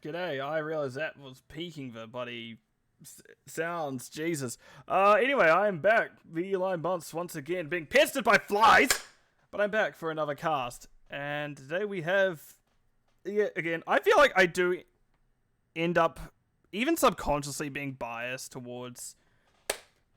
G'day, I realised that was peaking the bloody sounds, Jesus. Anyway, I am back. The line months once again being pestered by flies, but I'm back for another cast. And today we have, again, I feel like I do end up, even subconsciously, being biased towards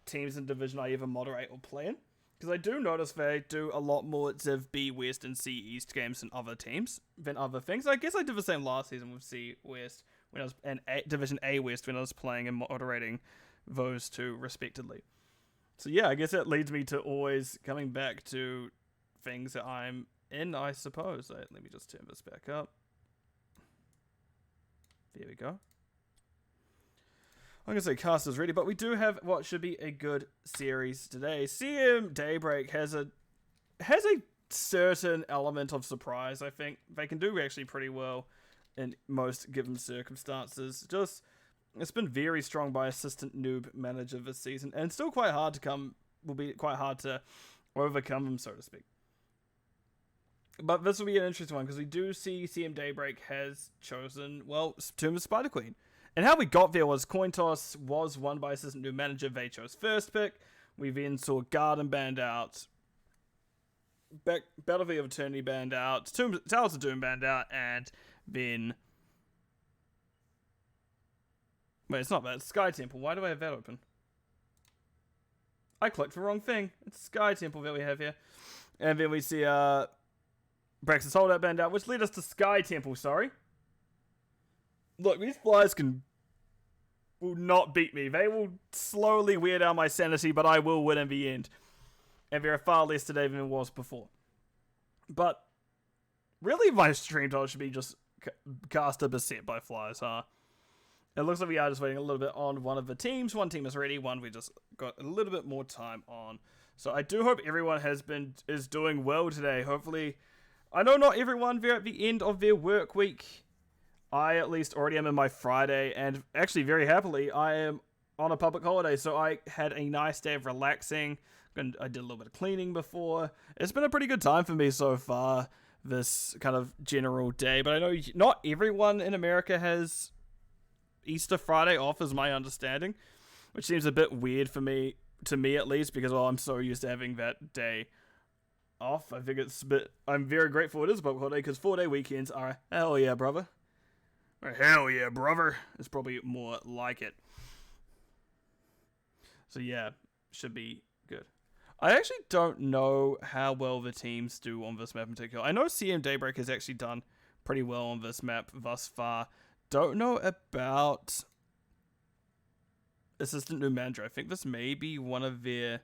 teams in division I either moderate or play in. Because I do notice they do a lot more Civ B West and C East games than other teams, than other things. I guess I did the same last season with C West when I was and Division A West when I was playing and moderating those two respectively. So yeah, I guess that leads me to always coming back to things that I'm in, I suppose. Let me just turn this back up. There we go. I'm going to say cast is ready, but we do have what should be a good series today. CM Daybreak has a certain element of surprise, I think. They can do actually pretty well in most given circumstances. It's been very strong by assistant Newb manager this season, and still quite hard to will be quite hard to overcome them, so to speak. But this will be an interesting one, because we do see CM Daybreak has chosen, well, Tomb of Spider Queen. And how we got there was coin toss was won by assistant new manager. They chose first pick. We then saw Garden banned out, Battlefield of Eternity banned out, Towers of Doom banned out, and then wait, it's not that. It's Sky Temple. Why do I have that open? I clicked the wrong thing. It's Sky Temple that we have here, and then we see Braxton's Holdout banned out, which led us to Sky Temple. Sorry. Look, these flies will not beat me. They will slowly wear down my sanity, but I will win in the end. And there are far less today than there was before. But really, my stream title should be just cast a beset by flies, huh? It looks like we are just waiting a little bit on one of the teams. One team is ready, one we just got a little bit more time on. So I do hope everyone is doing well today. Hopefully, I know not everyone, they're at the end of their work week. I at least already am in my Friday, and actually very happily, I am on a public holiday, so I had a nice day of relaxing. I did a little bit of cleaning before. It's been a pretty good time for me so far, this kind of general day, but I know not everyone in America has Easter Friday off, is my understanding, which seems a bit weird to me at least, because, well, I'm so used to having that day off. I think I'm very grateful it is a public holiday, because 4-day weekends are hell yeah, brother. Hell yeah, brother. It's probably more like it. So yeah, should be good. I actually don't know how well the teams do on this map in particular. I know CM Daybreak has actually done pretty well on this map thus far. Don't know about assistant new manager. I think this may be one of their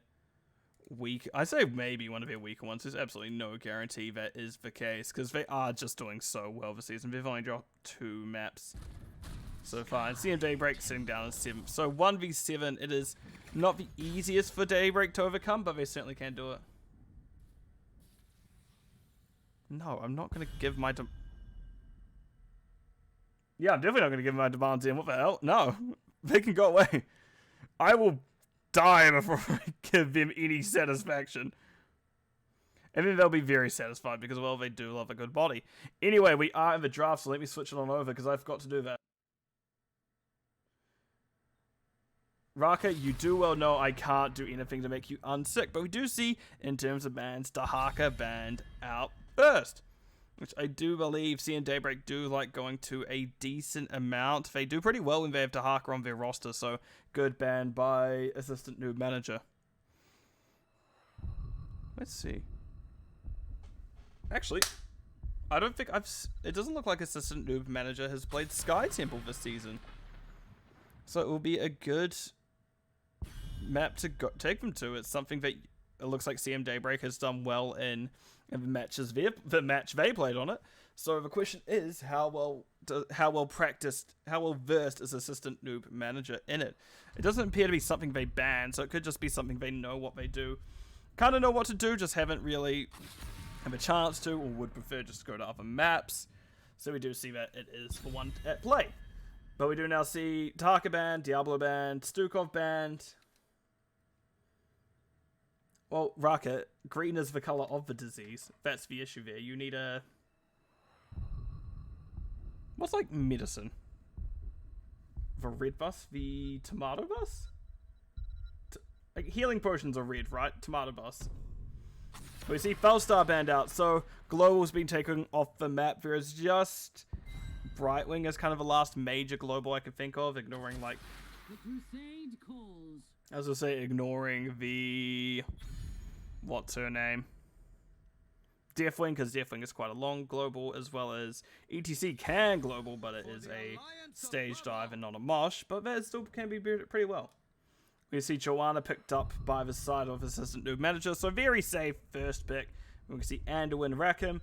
I say maybe one of their weaker ones. There's absolutely no guarantee that is the case, because they are just doing so well this season. They've only dropped 2 maps so far, and CM Daybreak sitting down at 7. So 1v7, it is not the easiest for Daybreak to overcome, but they certainly can do it. No, I'm not going to give my... Yeah, I'm definitely not going to give my demands in. What the hell? No, they can go away. I will die before I give them any satisfaction. And then they'll be very satisfied because, well, they do love a good body. Anyway, we are in the draft, so let me switch it on over because I forgot to do that. Raka, you do well know I can't do anything to make you unsick, but we do see, in terms of bans, Dahaka banned out first, which I do believe CM Daybreak do like going to a decent amount. They do pretty well when they have Dahaka on their roster, so good ban by assistant new manager. Let's see. Actually, I don't think it doesn't look like assistant noob manager has played Sky Temple this season, so it will be a good map to take them to. It's something that it looks like CM Daybreak has done well in the matches the match they played on it. So the question is, how well versed is assistant noob manager in it? It doesn't appear to be something they ban, so it could just be something they know what they do, kind of know what to do, just haven't really have a chance to, or would prefer just to go to other maps. So we do see that it is for one at play. But we do now see Taka banned, Diablo banned, Stukov banned. Well, Raka, green is the color of the disease. That's the issue there. You need a... What's like medicine? the red bus, the tomato bus? Like, healing potions are red, right? Tomato bus. We see Felstar banned out, so Global's been taken off the map. There is just Brightwing as kind of the last major global I could think of, ignoring, like... The crusade calls. As I say, ignoring the... What's her name? Deathwing, because Deathwing is quite a long global, as well as ETC can global, but it is a stage dive and not a mosh, but that still can be pretty well. We see Joanna picked up by the side of assistant Newb manager, so very safe first pick. We can see Anduin Rackham,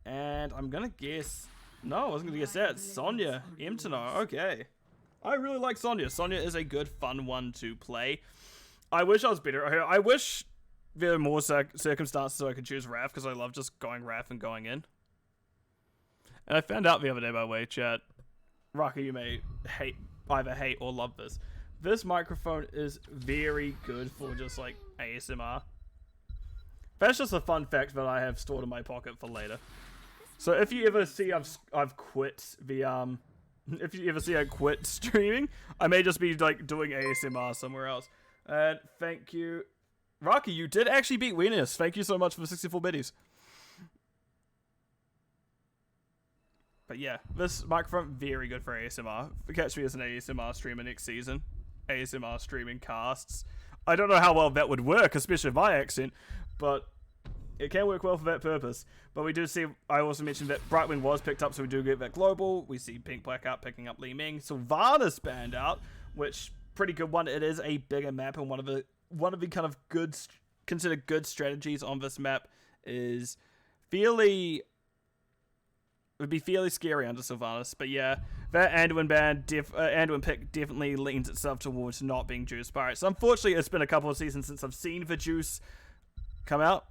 and I'm gonna guess... No, I wasn't gonna guess that. Sonya Imtano, okay. I really like Sonya. Sonya is a good, fun one to play. I wish I was better at her. I wish there were more circumstances so I could choose Raph, because I love just going Raph and going in. And I found out the other day, by the way, chat. Raka, you may either hate or love this. This microphone is very good for just, like, ASMR. That's just a fun fact that I have stored in my pocket for later. So if you ever see I've quit the, if you ever see I quit streaming, I may just be, like, doing ASMR somewhere else. And thank you. Rocky, you did actually beat Venus. Thank you so much for the 64 biddies. But yeah, this microphone, very good for ASMR. Catch me as an ASMR streamer next season. ASMR streaming casts. I don't know how well that would work, especially with my accent, but it can work well for that purpose. But we do see, I also mentioned that Brightwing was picked up, so we do get that global. We see Pink Blackout picking up Li Ming. Sylvanas banned out, which, pretty good one. It is a bigger map, and one of the kind of good, considered good strategies on this map is would be fairly scary under Sylvanas. But yeah, that Anduin ban, Anduin pick definitely leans itself towards not being Juice Pirates. Unfortunately, it's been a couple of seasons since I've seen the Juice come out.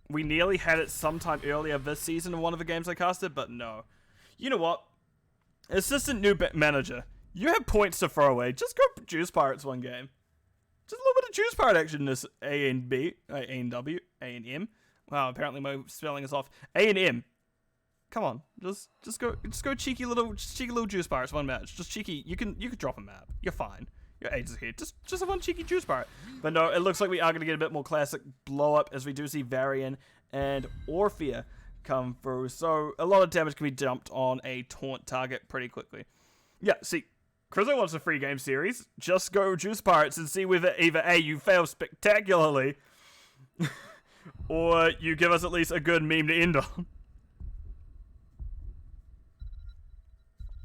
We nearly had it sometime earlier this season in one of the games I casted, but no. You know what? Assistant Newb manager, you have points to throw away. Just go Juice Pirates one game. Just a little bit of Juice Pirate action in this A and W, A and M. Wow, apparently my spelling is off. A and M. Come on, just go cheeky little Juice Pirates one match. Just cheeky. You can drop a map. You're fine. Your age is here. Just a one cheeky Juice Pirate. But no, it looks like we are going to get a bit more classic blow up as we do see Varian and Orphea come through. So a lot of damage can be dumped on a taunt target pretty quickly. Yeah, see, Crizo wants a free game series. Just go Juice Pirates and see whether either A, you fail spectacularly, or you give us at least a good meme to end on.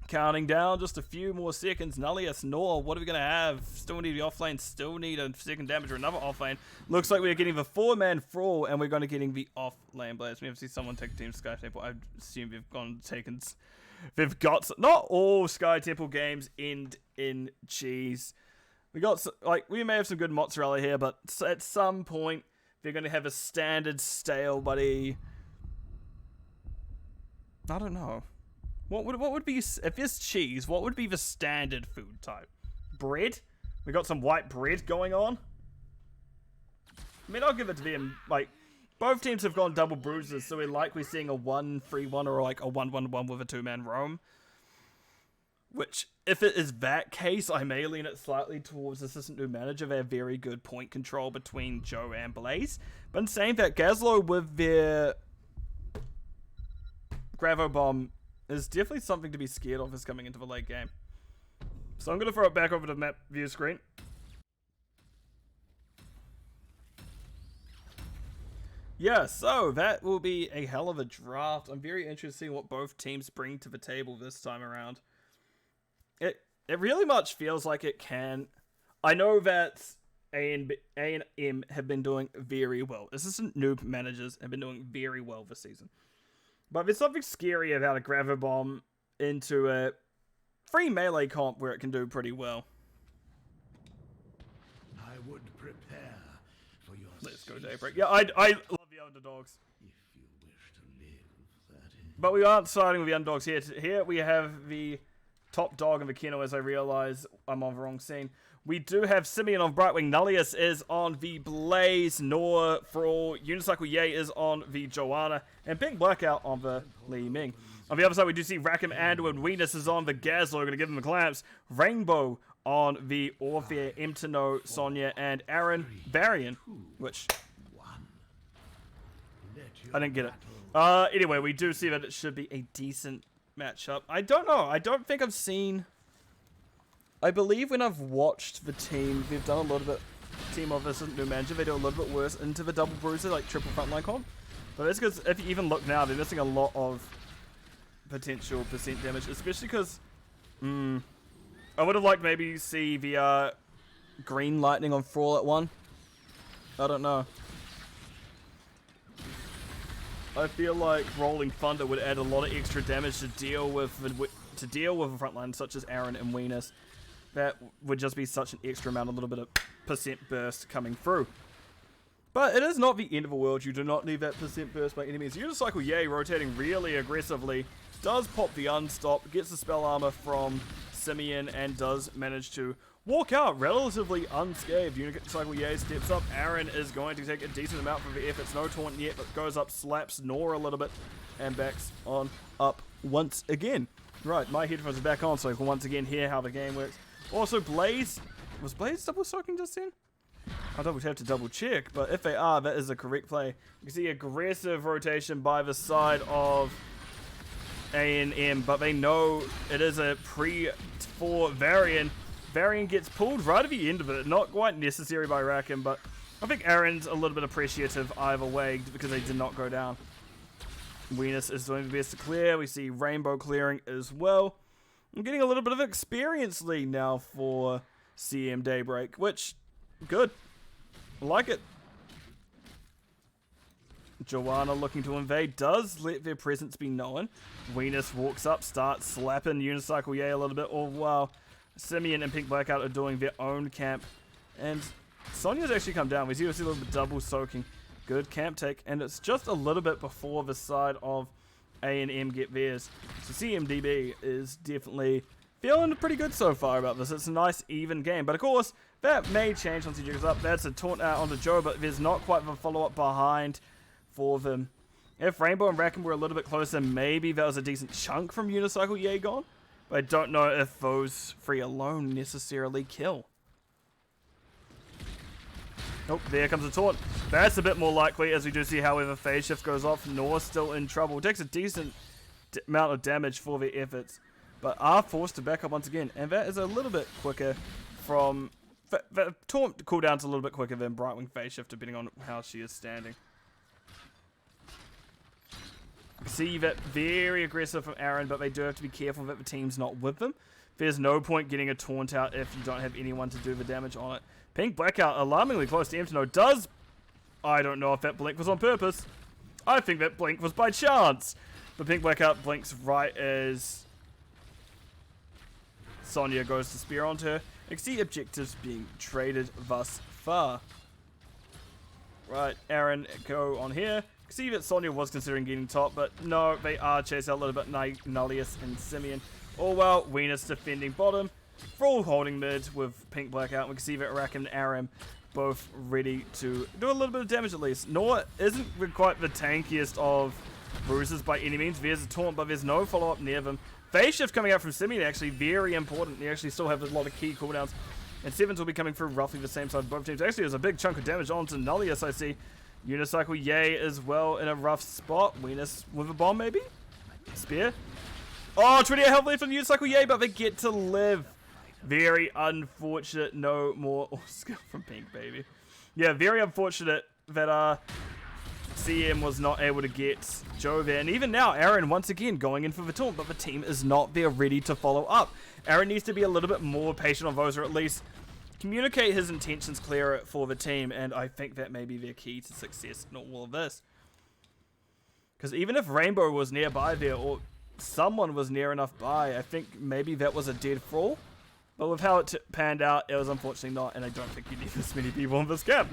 Counting down just a few more seconds. Nullius, Nor, what are we going to have? Still need the offlane, still need a second damage or another offlane. Looks like we're getting the 4-man Thrall, and we're going to getting the offlane blades. We have to see someone take Team Sky Temple. I assume they've gone taken. They've got, not all Sky Temple games end in cheese. We got, like, we may have some good mozzarella here, but at some point, they're going to have a standard stale, buddy. I don't know. What would be, if it's cheese, what would be the standard food type? Bread? We got some white bread going on? I mean, I'll give it to them. Like, both teams have gone double bruises, so we're likely seeing a 1-3-1 or like a 1-1-1 with a 2-man roam. Which, if it is that case, I may lean it slightly towards Assistant New Manager. They have very good point control between Joe and Blaze. But in saying that, Gazlo with their Gravo Bomb is definitely something to be scared of as coming into the late game. So I'm going to throw it back over to the map view screen. Yeah, so that will be a hell of a draft. I'm very interested in seeing what both teams bring to the table this time around. It really much feels like it can. I know that A and M have been doing very well. Assistant Newb managers have been doing very well this season. But there's something scary about a Gravo Bomb into a free melee comp where it can do pretty well. I would prepare for your Let's go Daybreak. Yeah, I love the underdogs. If you wish to live, that is. But we aren't siding with the underdogs here. Here we have the top dog in the kennel, as I realize I'm on the wrong scene. We do have Simeon on Brightwing. Nullius is on the Blaze. Nor, Thrall, Unicycle Ye is on the Joanna. And Pink Blackout on the Li Ming. On the other side, we do see Rackham and when Venus is on the Gazlo, going to give them the clamps. Rainbow on the Orpheus, Emtino, Sonya, and Aaron Varian, which I didn't get it. Anyway, we do see that it should be a decent matchup. I don't know. I don't think I've seen... I believe when I've watched the team, they've done a little bit... Team of this new manager, they do a little bit worse into the double bruiser, like triple frontline comp. But that's because if you even look now, they're missing a lot of potential percent damage, especially because... I would have liked maybe see the green lightning on Thrall at 1. I don't know. I feel like Rolling Thunder would add a lot of extra damage to deal with a frontline such as Aaron and Venus. That would just be such an extra amount, a little bit of percent burst coming through. But it is not the end of the world. You do not need that percent burst by any means. Unicycle Yay rotating really aggressively. Does pop the unstop, gets the spell armor from Simeon, and does manage to walk out relatively unscathed. Unicycle Yay steps up. Aaron is going to take a decent amount from the efforts. No taunt yet, but goes up, slaps Nora a little bit, and backs on up once again. Right, my headphones are back on, so I can once again hear how the game works. Also, Blaze... Was Blaze double soaking just then? I would have to double check, but if they are, that is a correct play. You can see aggressive rotation by the side of A&M, but they know it is a pre for Varian. Varian gets pulled right at the end of it. Not quite necessary by Rackham, but I think Aaron's a little bit appreciative either way because they did not go down. Venus is doing the best to clear. We see Rainbow clearing as well. I'm getting a little bit of experience lead now for CM Daybreak, which, good. I like it. Joanna looking to invade, does let their presence be known. Venus walks up, starts slapping Unicycle Yay a little bit, all while Simeon and Pink Blackout are doing their own camp. And Sonya's actually come down. We see a little bit double soaking. Good camp take, and it's just a little bit before the side of A&M get theirs. So CMDB is definitely feeling pretty good so far about this. It's a nice even game, but of course that may change once he jiggles up. That's a taunt out onto Joe, but there's not quite the follow-up behind for them. If Rainbow and Rackham were a little bit closer, maybe that was a decent chunk from Unicycle Yay gone, but I don't know if those three alone necessarily kill. Oh, there comes a taunt. That's a bit more likely, as we do see, however, phase shift goes off. Nor's still in trouble. Takes a decent amount of damage for their efforts, but are forced to back up once again. And that is a little bit quicker from... The taunt cooldown's a little bit quicker than Brightwing phase shift, depending on how she is standing. See that very aggressive from Aaron, but they do have to be careful that the team's not with them. There's no point getting a taunt out if you don't have anyone to do the damage on it. Pink Blackout alarmingly close to Emtino. Does... I don't know if that blink was on purpose. I think that blink was by chance. But Pink Blackout blinks right as Sonya goes to spear onto her. You can see objectives being traded thus far. Right, Aaron, go on here. You can see that Sonya was considering getting top, but no, they are chased out a little bit. Nullius and Simeon. All well, Venus defending bottom. Thrall holding mid with Pink Blackout. We can see that Rack and Aram both ready to do a little bit of damage at least. Nor isn't quite the tankiest of bruises by any means. There's a taunt, but there's no follow-up near them. Phase shift coming out from Simeon actually very important. They actually still have a lot of key cooldowns. And Sevens will be coming through roughly the same side of both teams. Actually, there's a big chunk of damage onto Nullius, I see. Unicycle Yay as well in a rough spot. Venus with a bomb maybe? Spear? Oh, 28 health left on Unicycle Yay, but they get to live. Very unfortunate. No more skill from Pink, baby. Yeah, very unfortunate that CM was not able to get Joe there. And even now, Aaron once again going in for the taunt, but the team is not there ready to follow up. Aaron needs to be a little bit more patient on those, or at least communicate his intentions clearer for the team. And I think that may be their key to success in all of this. Because even if Rainbow was nearby there, or someone was near enough by, I think maybe that was a dead Thrall. But with how it panned out, it was unfortunately not, and I don't think you need this many people in this camp.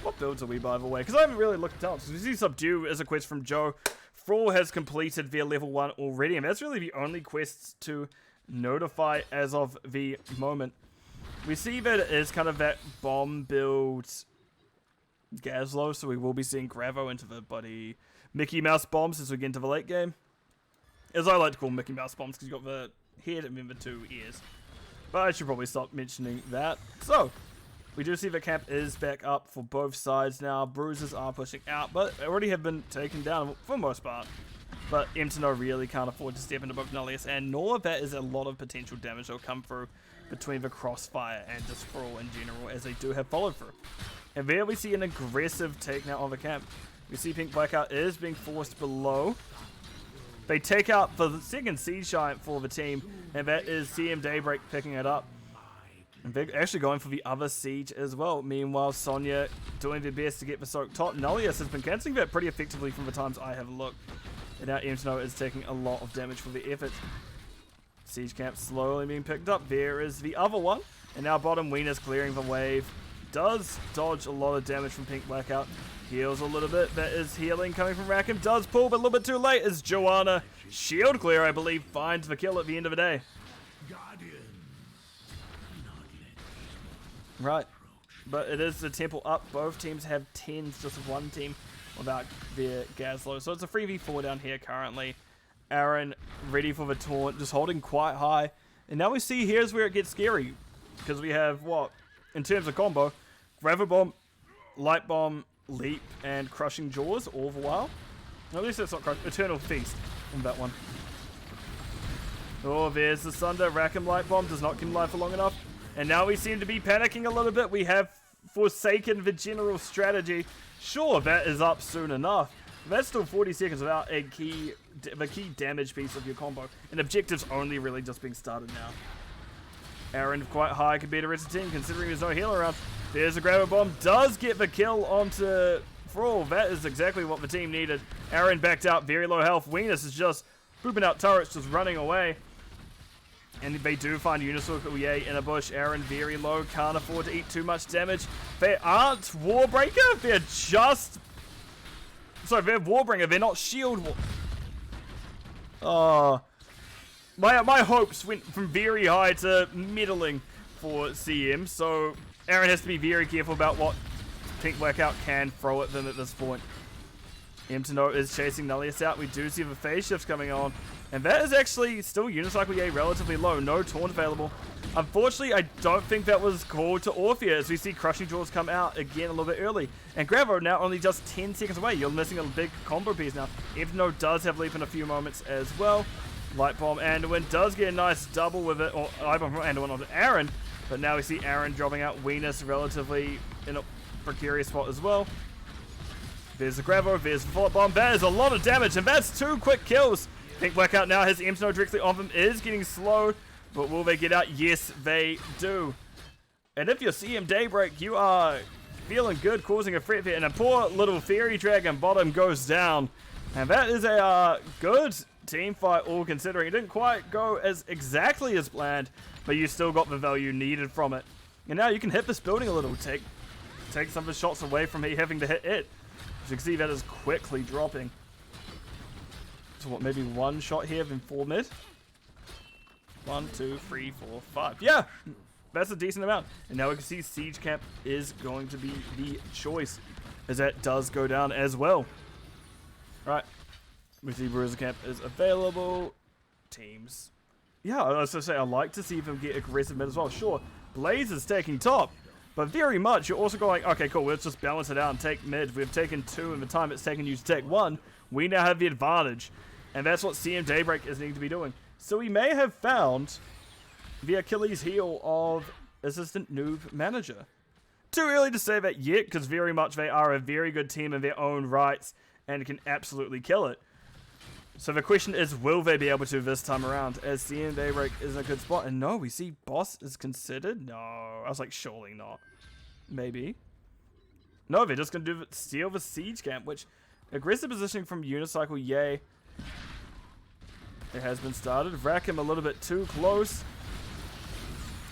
What builds are we, by the way? Because I haven't really looked at talents. We see Subdue as a quest from Joe. Thrall has completed their level 1 already, and that's really the only quests to notify as of the moment. We see that it is kind of that bomb build Gazlo, so we will be seeing Gravo into the bloody Mickey Mouse bombs as we get into the late game. as I like to call Mickey Mouse bombs, because you've got the head and then the 2 ears. But I should probably stop mentioning that. So, we do see the camp is back up for both sides now. Bruisers are pushing out, but already have been taken down for the most part. But Emtino really can't afford to step into both Nullius and nor that is a lot of potential damage that will come through between the Crossfire and just Sprawl in general, as they do have follow through. And there we see an aggressive take now on the camp. We see Pink Blackout is being forced below. They take out the second Siege Giant for the team, and that is CM Daybreak picking it up. And they're actually going for the other Siege as well. Meanwhile, Sonya doing their best to get the soak top. Nullius has been cancelling that pretty effectively from the times I have looked. And now Emtino is taking a lot of damage for the effort. Siege camp slowly being picked up. There is the other one. And now bottom Wiener's clearing the wave. Does dodge a lot of damage from Pink Blackout. Heals a little bit. That is healing coming from Rackham. Does pull, but a little bit too late as Joanna, shield clear, I believe, finds the kill at the end of the day. Right. But it is the temple up. Both teams have 10s, just one team without their Gazlo. So it's a 3v4 down here currently. Aaron ready for the taunt, just holding quite high. And now we see here's where it gets scary. Because we have, what, in terms of combo, Gravel Bomb, Light Bomb, Leap, and Crushing Jaws all the while. At least that's not Crush, Eternal Feast on that one. Oh, there's the Sunder. Rackham Light Bomb does not keep him alive for long enough. And now we seem to be panicking a little bit. We have forsaken the general strategy. Sure, that is up soon enough. That's still 40 seconds without the key damage piece of your combo. And objectives only really just being started now. Aaron quite high compared to the rest of the team, considering there's no healer around. There's a Grabber Bomb. Does get the kill onto Thrall. That is exactly what the team needed. Aaron backed out, very low health. Venus is just pooping out turrets, just running away. And they do find Unisoul Yay in a bush. Aaron very low, can't afford to eat too much damage. They aren't Warbreaker, they're just... Sorry, they're Warbringer, they're not Shield War... Oh... My hopes went from very high to middling for CM, so Aaron has to be very careful about what Pink Blackout can throw at them at this point. Emtino is chasing Nullius out. We do see the phase shifts coming on, and that is actually still Unicycle Yay relatively low. No taunt available. Unfortunately, I don't think that was called to Orphea, as we see Crushing Jaws come out again a little bit early. And Gravo now only just 10 seconds away. You're missing a big combo piece now. Emtino does have Leap in a few moments as well. Light Bomb Anduin does get a nice double with it, or Light Bomb from Anduin onto Aaron, but now we see Aaron dropping out Venus relatively in a precarious spot as well. There's the Gravo, there's the Follow Bomb. That is a lot of damage, and that's 2 quick kills. Pink Blackout now has Emtino directly on him, is getting slow, but will they get out? Yes, they do. And if you're CM Daybreak, you are feeling good, causing a threat there, and a poor little Fairy Dragon bottom goes down. And that is a good team fight, all considering. It didn't quite go as exactly as planned, but you still got the value needed from it. And now you can hit this building a little, take some of the shots away from me having to hit it. As you can see, that is quickly dropping. So what, maybe 1 shot here, then 4 mid? 1, 2, 3, 4, 5. Yeah, that's a decent amount. And now we can see Siege Camp is going to be the choice, as that does go down as well. Right. We see Bruiser Camp is available. Teams. Yeah, I was going to say, I'd like to see them get aggressive mid as well. Sure, Blaze is taking top, but very much you're also going, okay, cool, let's just balance it out and take mid. We've taken 2 in the time it's taken you to take 1. We now have the advantage, and that's what CM Daybreak is needing to be doing. So we may have found the Achilles heel of Assistant Newb Manager. Too early to say that yet, because very much they are a very good team in their own rights and can absolutely kill it. So the question is, will they be able to this time around, as CM Daybreak is in a good spot? And no, we see Boss is considered. No, I was like, surely not. Maybe. No, they're just going to steal the Siege Camp, which aggressive positioning from Unicycle Yay. It has been started. Rackham a little bit too close.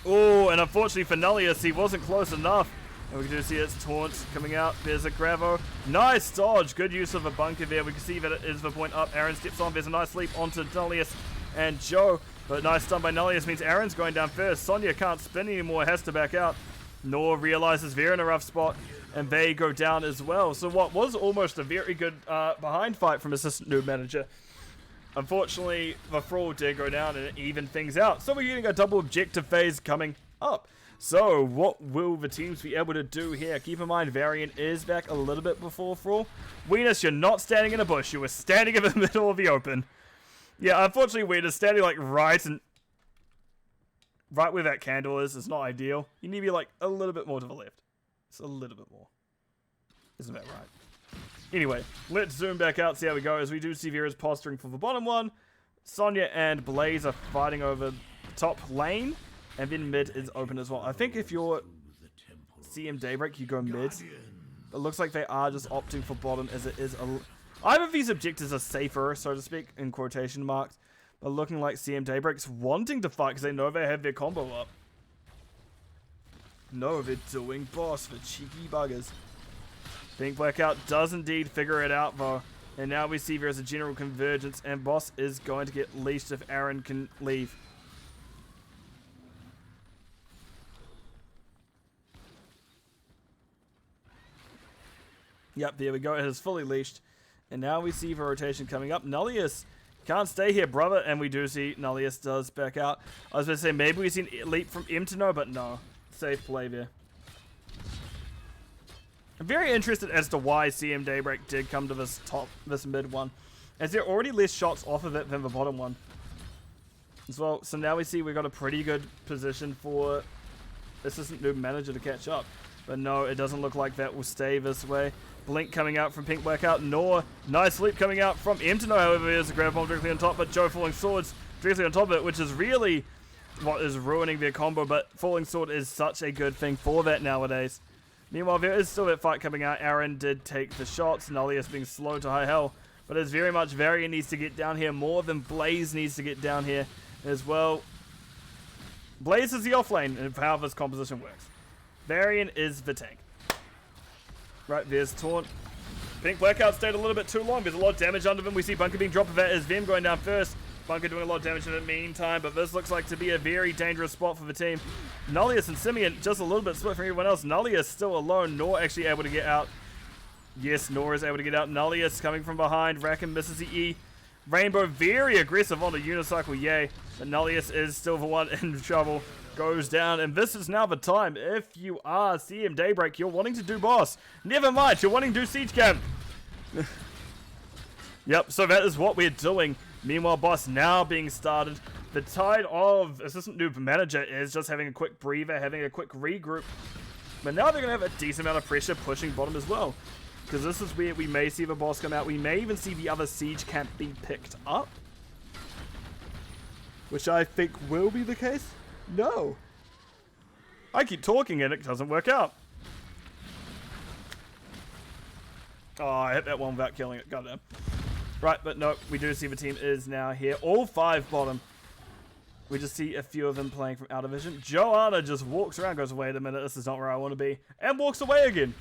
Oh, and unfortunately for Nullius, he wasn't close enough. And we can just see its taunt coming out. There's a Gravo. Nice dodge. Good use of a bunker there. We can see that it is the point up. Aaron steps on. There's a nice leap onto Nullius and Joe. But nice stun by Nullius means Aaron's going down first. Sonya can't spin anymore. Has to back out. Nor realizes they're in a rough spot. And they go down as well. So what was almost a very good behind fight from Assistant Newb Manager unfortunately, the Thrall did go down and it evened things out. So we're getting a double objective phase coming up. So what will the teams be able to do here? Keep in mind, Varian is back a little bit before Thrall. Weenus, you're not standing in a bush. You were standing in the middle of the open. Yeah, unfortunately, Weenus standing like right where that candle is not ideal. You need to be like a little bit more to the left. It's a little bit more. Isn't that right? Anyway, let's zoom back out, see how we go, as we do see Vera's posturing for the bottom one. Sonya and Blaze are fighting over top lane, and then mid is open as well. I think if you're CM Daybreak, you go mid. It looks like they are just opting for bottom, as it is either of these objectives are safer, so to speak, in quotation marks. But looking like CM Daybreak's wanting to fight because they know they have their combo up. No, they're doing boss for cheeky buggers. Pink Blackout does indeed figure it out though. And now we see there's a general convergence and boss is going to get leashed if Aaron can leave. Yep, there we go. It is fully leashed. And now we see the rotation coming up. Nullius can't stay here, brother. And we do see Nullius does back out. I was going to say maybe we've seen leap from him to no, but no. Safe play there. I'm very interested as to why CM Daybreak did come to this mid one, as there are already less shots off of it than the bottom one as well. So now we see we've got a pretty good position for Assistant Newb Manager to catch up. But no, it doesn't look like that will stay this way. Blink coming out from Pink Blackout, nor nice leap coming out from Mtno, however, there's a grab bomb directly on top, but Joe Falling Swords directly on top of it, which is really what is ruining their combo, but Falling Sword is such a good thing for that nowadays. Meanwhile, there is still that fight coming out. Aaron did take the shots, Nullius being slow to high hell, but it's very much Varian needs to get down here more than Blaze needs to get down here as well. Blaze is the offlane and how this composition works. Varian is the tank. Right, there's Taunt. Pink Blackout stayed a little bit too long. There's a lot of damage under them. We see Bunker being dropped of that as Vim going down first. Bunker doing a lot of damage in the meantime, but this looks like to be a very dangerous spot for the team. Nullius and Simeon just a little bit split from everyone else. Nullius still alone, Nor actually able to get out. Yes, Nor is able to get out. Nullius coming from behind. Racken misses the E. Rainbow very aggressive on the unicycle, yay. But Nullius is still the one in trouble. Goes down, and this is now the time. If you are CM Daybreak, you're wanting to do boss. Never mind, you're wanting to do siege camp. Yep, so that is what we're doing. Meanwhile, boss now being started. The tide of Assistant Newb Manager is just having a quick breather, having a quick regroup. But now they're going to have a decent amount of pressure pushing bottom as well. Because this is where we may see the boss come out. We may even see the other siege camp being picked up. Which I think will be the case. No. I keep talking and it doesn't work out. Oh, I hit that one without killing it. Goddamn. Right, but no, we do see the team is now here. All 5 bottom. We just see a few of them playing from outer vision. Joanna just walks around, goes, wait a minute, this is not where I want to be. And walks away again.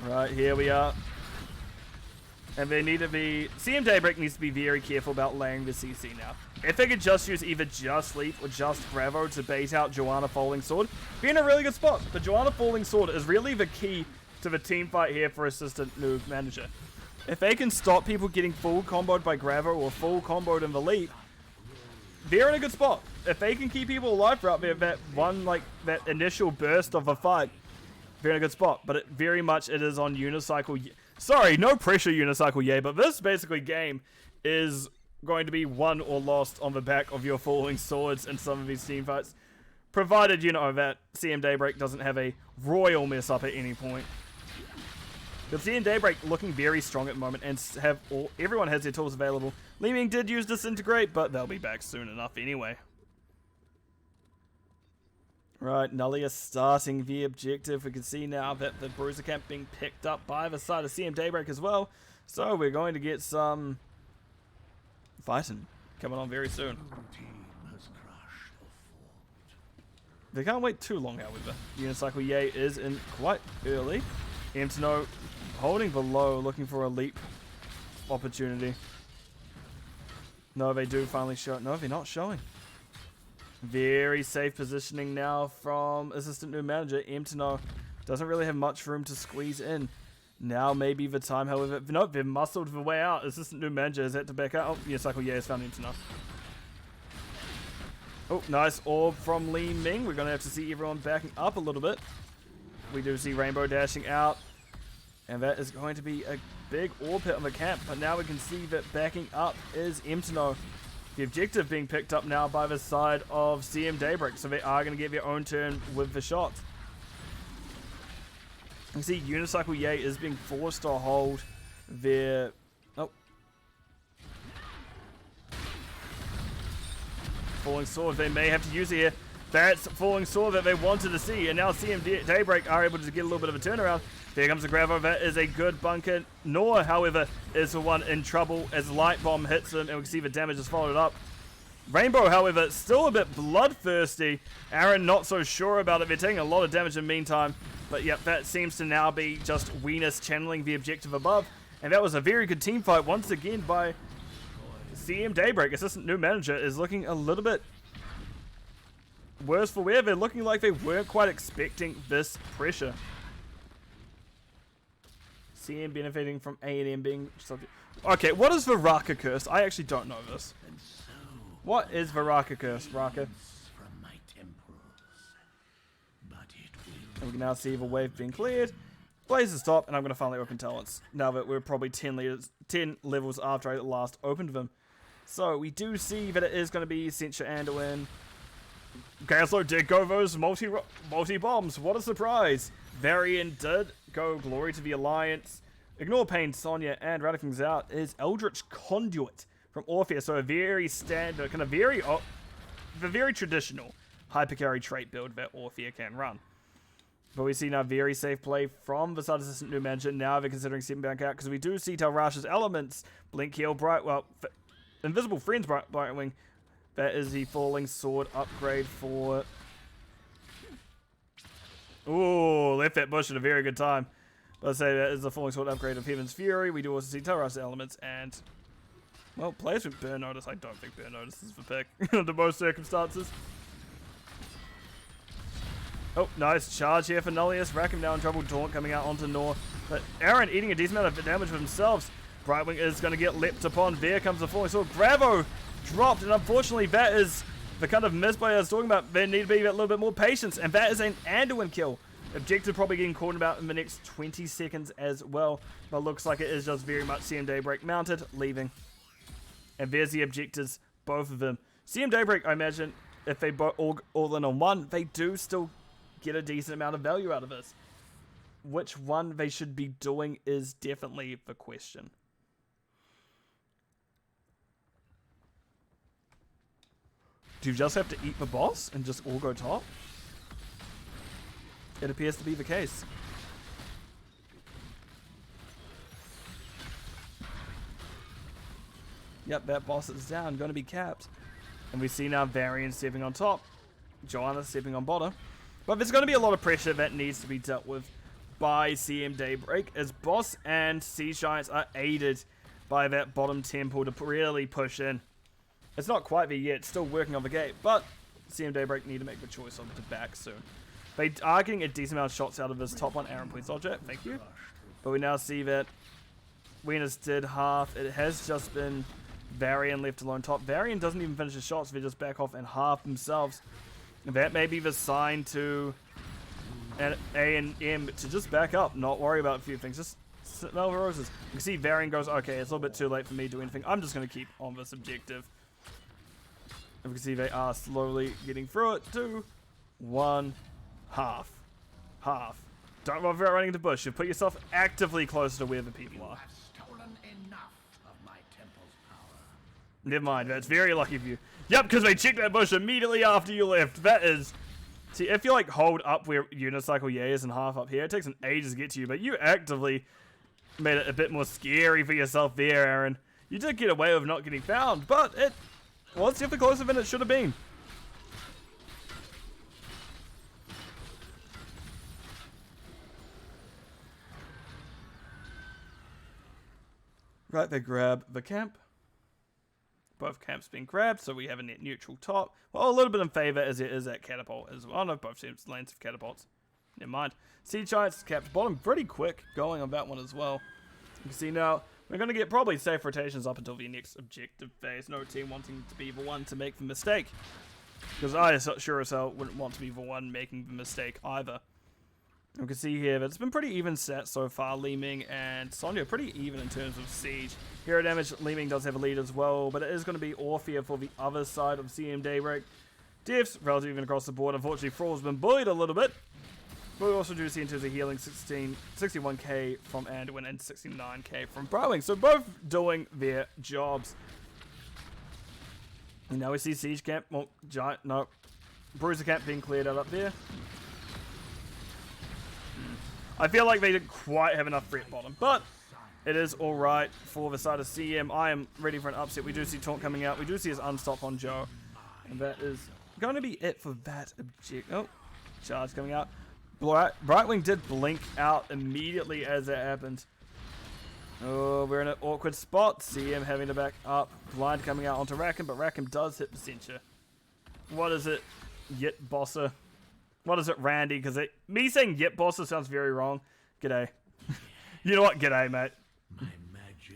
Right, here we are. And they need to be... CM Daybreak needs to be very careful about laying the CC now. If they could just use either Just Leap or Just Bravo to bait out Joanna Falling Sword, be in a really good spot. But Joanna Falling Sword is really the key to the team fight here for Assistant Newb Manager. If they can stop people getting full comboed by Gravo or full comboed in the leap, they're in a good spot. If they can keep people alive throughout that one, like, that initial burst of a fight, they're in a good spot. But it very much it is on Unicycle... Sorry, no pressure Unicycle, yay, but this basically game is going to be won or lost on the back of your falling swords in some of these team fights. Provided, you know, that CM Daybreak doesn't have a royal mess up at any point. But CM Daybreak looking very strong at the moment and everyone has their tools available. Li Ming did use Disintegrate, but they'll be back soon enough anyway. Right, Nullius starting the objective. We can see now that the Bruiser Camp being picked up by the side of CM Daybreak as well. So we're going to get some fighting coming on very soon. They can't wait too long, however. Unicycle Yay is in quite early. Mtno holding below, looking for a leap opportunity. No, they do finally show. No, they're not showing. Very safe positioning now from Assistant Newb Manager. Mtno doesn't really have much room to squeeze in. Now maybe the time, however. Nope, they've muscled the way out. Assistant new manager has had to back out. Oh, Unicycle Ye has found him enough. Oh, nice orb from Li Ming. We're going to have to see everyone backing up a little bit. We do see Rainbow dashing out. And that is going to be a big orb hit on the camp. But now we can see that backing up is Mtno. The objective being picked up now by the side of CM Daybreak. So they are going to get their own turn with the shots. You can see Unicycle Ye is being forced to hold their... Oh. Falling Sword they may have to use here. That's Falling Sword that they wanted to see. And now CM Daybreak are able to get a little bit of a turnaround. There comes the grab. That is a good bunker. Nor, however, is the one in trouble as Light Bomb hits him. And we can see the damage is followed up. Rainbow, however, still a bit bloodthirsty. Aaron not so sure about it. They're taking a lot of damage in the meantime. But yep, that seems to now be just Weenus channeling the objective above. And that was a very good team fight once again by CM Daybreak. Assistant new manager is looking a little bit worse for wear. They're looking like they weren't quite expecting this pressure. CM benefiting from A&M being subject. Okay, what is the Raka curse? I actually don't know this. What is the Raka curse, Raka? And we can now see the wave being cleared. Blazes stop, and I'm going to finally open talents. Now that we're probably 10 levels after I last opened them. So we do see that it is going to be Sentia Anduin. Gaslo did go those multi-bombs. What a surprise. Varian did go Glory to the Alliance. Ignore Pain, Sonya, and rounding things out is Eldritch Conduit from Orpheus. So a very standard, kind of very traditional hypercarry trait build that Orpheus can run. But we see now very safe play from the side assistant new manager. Now they're considering stepping back out because we do see Talrash's elements. Blink Heal, Invisible Friends, Brightwing. That is the Falling Sword upgrade for... Ooh, left that bush at a very good time. Let's say that is the Falling Sword upgrade of Heaven's Fury. We do also see Talrash's elements and... Well, players with Burn Notice. I don't think Burn Notice is the pick under most circumstances. Oh, nice charge here for Nullius. Rack him down in trouble. Taunt coming out onto Nor. But Aaron eating a decent amount of damage for themselves. Brightwing is going to get leapt upon. There comes the Falling Sword. Gravo dropped. And unfortunately, that is the kind of misplay I was talking about. There need to be a little bit more patience. And that is an Anduin kill. Objective probably getting caught about in the next 20 seconds as well. But looks like it is just very much CM Daybreak mounted, leaving. And there's the objectives, both of them. CM Daybreak, I imagine, if they all in on one, they do still get a decent amount of value out of this. Which one they should be doing is definitely the question. Do you just have to eat the boss and just all go top? It appears to be the case. Yep, that boss is down, going to be capped. And we see now Varian stepping on top, Joanna stepping on bottom. But there's going to be a lot of pressure that needs to be dealt with by CM Daybreak, as Boss and Sea Giants are aided by that bottom temple to really push in. It's not quite there yet, still working on the gate, but CM Daybreak need to make the choice on to back soon. They are getting a decent amount of shots out of this top one. Aaron, please dodge it. Thank you. But we now see that Weenus did half. It has just been Varian left alone top. Varian doesn't even finish his shots. They just back off and half themselves. And that may be the sign to A and M to just back up, not worry about a few things. Just smell the roses. You can see Varian goes, okay, it's a little bit too late for me to do anything. I'm just going to keep on this objective. And we can see they are slowly getting through it. 2, 1, half. Half. Don't bother about running into bush. You put yourself actively closer to where the people are. Never mind, that's very lucky of you. Yep, because they checked that bush immediately after you left. That is... See, if you, like, hold up where Unicycle Ye is and half up here, it takes an ages to get to you, but you actively made it a bit more scary for yourself there, Aaron. You did get away with not getting found, but it was definitely closer than it should have been. Right, they grab the camp. Both camps being grabbed, so we have a net neutral top. Well, a little bit in favor as it is at catapult as well. Oh no, both teams lanes of catapults. Never mind. Siege Giants capped bottom pretty quick going on that one as well. You can see now, we're going to get probably safe rotations up until the next objective phase. No team wanting to be the one to make the mistake. Because I sure as hell wouldn't want to be the one making the mistake either. You can see here that it's been pretty even set so far. Leeming and Sonya pretty even in terms of siege. Hero damage, Leeming does have a lead as well, but it is going to be Orphea for the other side of CM Daybreak. Devs, relatively even across the board. Unfortunately, Thrall's been bullied a little bit. But we also do see in terms of healing 61k from Anduin and 69k from Browning. So both doing their jobs. And now we see Siege Camp, well, Giant, no, Bruiser Camp being cleared out up there. I feel like they didn't quite have enough threat bottom, but it is alright for the side of CM. I am ready for an upset. We do see Taunt coming out. We do see his unstop on Joe. And that is going to be it for that object. Oh, charge coming out. Brightwing did blink out immediately as that happened. Oh, we're in an awkward spot. CM having to back up. Blind coming out onto Rackham, but Rackham does hit the Cincher. What is it? Yit Bosser. What is it, Randy? Because me saying Yit Bosser sounds very wrong. G'day. You know what? G'day, mate.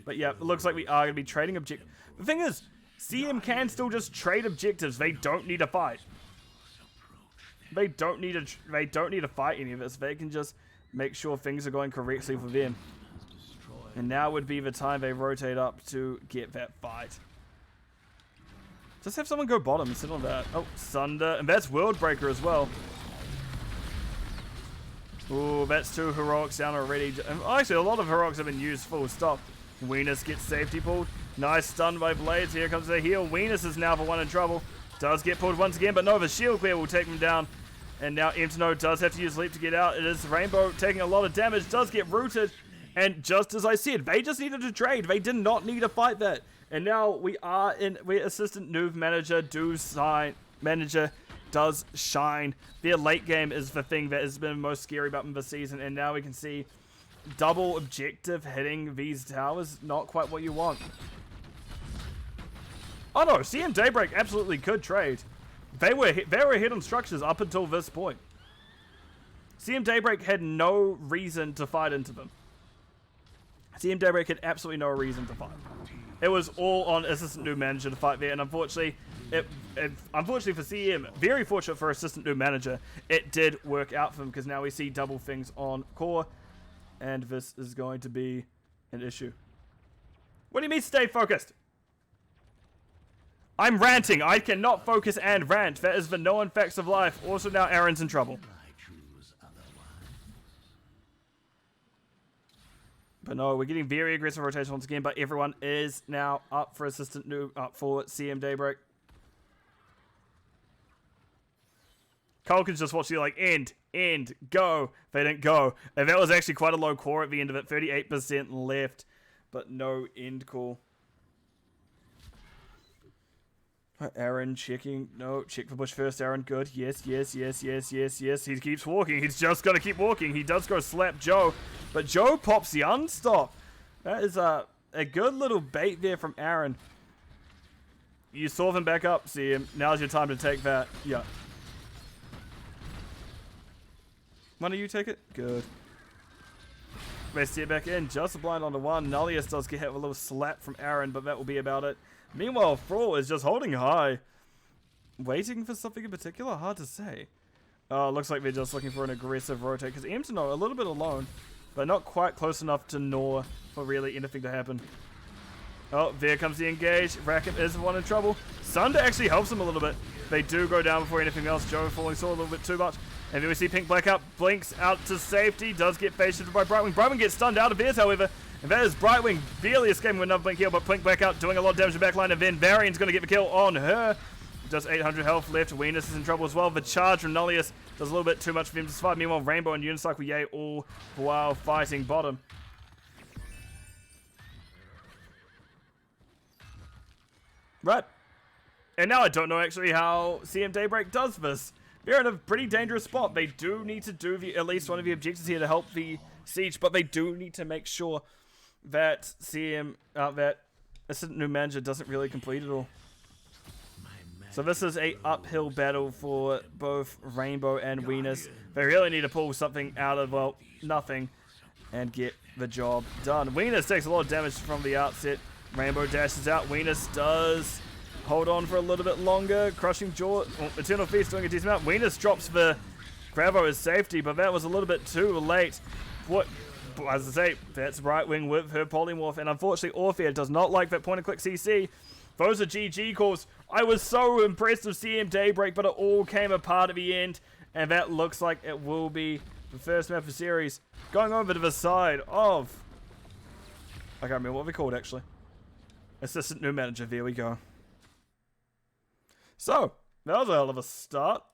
But yeah, it looks like we are going to be trading objectives. The thing is, CM can still just trade objectives. They don't need to fight. They don't need to fight any of this. They can just make sure things are going correctly for them. And now would be the time they rotate up to get that fight. Just have someone go bottom instead of that. Oh, Sunder. And that's Worldbreaker as well. Ooh, that's 2 heroics down already. Actually, a lot of heroics have been used full stop. Venus gets safety pulled. Nice stun by Blades. Here comes the heal. Venus is now the one in trouble. Does get pulled once again, but no, the shield clear will take him down. And now Imtano does have to use Leap to get out. It is Rainbow taking a lot of damage. Does get rooted. And just as I said, they just needed to trade. They did not need to fight that. And now we're assistant Newb manager does shine. Their late game is the thing that has been most scary about them this season. And now we can see double objective hitting these towers. Not quite what you want. Oh no, CM Daybreak absolutely could trade. They were hit on structures up until this point. CM Daybreak had no reason to fight into them. CM Daybreak had absolutely no reason to fight. It was all on assistant new manager to fight there, and unfortunately, unfortunately for CM, very fortunate for assistant new manager, it did work out for him because now we see double things on core, and this is going to be an issue. What do you mean stay focused? I'm ranting. I cannot focus and rant. That is the known facts of life. Also now Aaron's in trouble. But no, we're getting very aggressive rotation once again, but everyone is now up for assistant new, up for CM Daybreak. Culkin's just watching like end, go. They didn't go. And that was actually quite a low core at the end of it. 38% left, but no end call. Aaron checking. No, check for bush first, Aaron. Good. Yes. He keeps walking. He's just going to keep walking. He does go slap Joe, but Joe pops the unstop. That is a good little bait there from Aaron. You saw them back up, see him. Now's your time to take that. Yeah. Why don't you take it? Good. They steer back in. Just a blind onto one. Nullius does get hit with a little slap from Aaron, but that will be about it. Meanwhile, Thrall is just holding high. Waiting for something in particular? Hard to say. Looks like they're just looking for an aggressive rotate. Because Imtano a little bit alone. But not quite close enough to Nor for really anything to happen. Oh, there comes the engage. Rackham is the one in trouble. Sunder actually helps him a little bit. They do go down before anything else. Joe falling saw a little bit too much. And then we see Pink Blackout blinks out to safety. Does get face shifted by Brightwing. Brightwing gets stunned out of theirs, however. And that is Brightwing barely escaping with another blink heal, but Pink Blackout doing a lot of damage in the backline. And then Varian's going to get the kill on her. Just 800 health left. Venus is in trouble as well. The charge from Nullius does a little bit too much for him to survive. Meanwhile, Rainbow and Unicycle Yay all while fighting bottom. Right. And now I don't know actually how CM Daybreak does this. They're in a pretty dangerous spot. They do need to do at least one of the objectives here to help the siege, but they do need to make sure that that assistant new manager doesn't really complete it all. So this is a uphill battle for both Rainbow and Venus. They really need to pull something out of, well, nothing and get the job done. Venus takes a lot of damage from the outset. Rainbow dashes out. Venus does hold on for a little bit longer. Crushing Jaw. Eternal Feast doing a decent amount. Venus drops the Gravo as safety, but that was a little bit too late. What? As I say, that's right wing with her polymorph, and unfortunately Orphea does not like that point and click CC. Those are GG calls. I was so impressed with CM Daybreak, but it all came apart at the end, and that looks like it will be the first map of the series. Going over to the side of, I can't remember what we called actually. Assistant new manager, there we go. So, that was a hell of a start.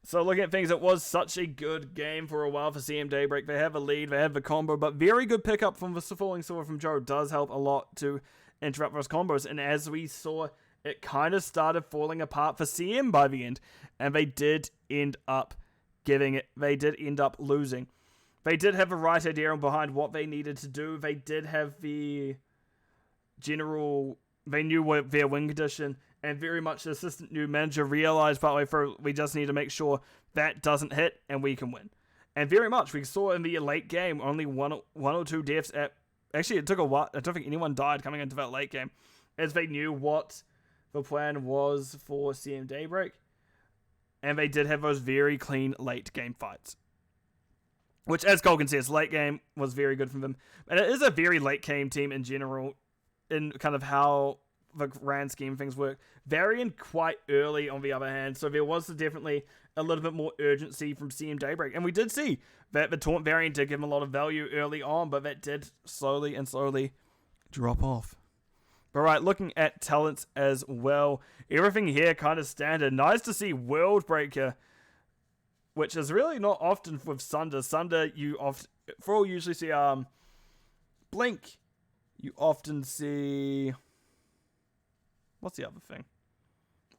So looking at things, it was such a good game for a while for CM Daybreak. They have a lead, they have the combo, but very good pickup from the Falling Sword from Joe does help a lot to interrupt those combos. And as we saw, it kind of started falling apart for CM by the end. And they did end up losing. They did have a right idea behind what they needed to do. They did have the general, they knew what their win condition, and very much the assistant new manager realized partway through, we just need to make sure that doesn't hit and we can win. And very much, we saw in the late game, only one or two deaths at, actually it took a while, I don't think anyone died coming into that late game, as they knew what the plan was for CM Daybreak. And they did have those very clean late game fights. Which, as Colgan says, late game was very good from them. And it is a very late game team in general, in kind of how the grand scheme of things work. Varying quite early on the other hand, so there was definitely a little bit more urgency from CM Daybreak. And we did see that the taunt variant did give him a lot of value early on, but that did slowly drop off. But right, looking at talents as well, everything here kind of standard. Nice to see Worldbreaker, which is really not often with Sunder. Sunder, you usually see Blink. You often see, what's the other thing?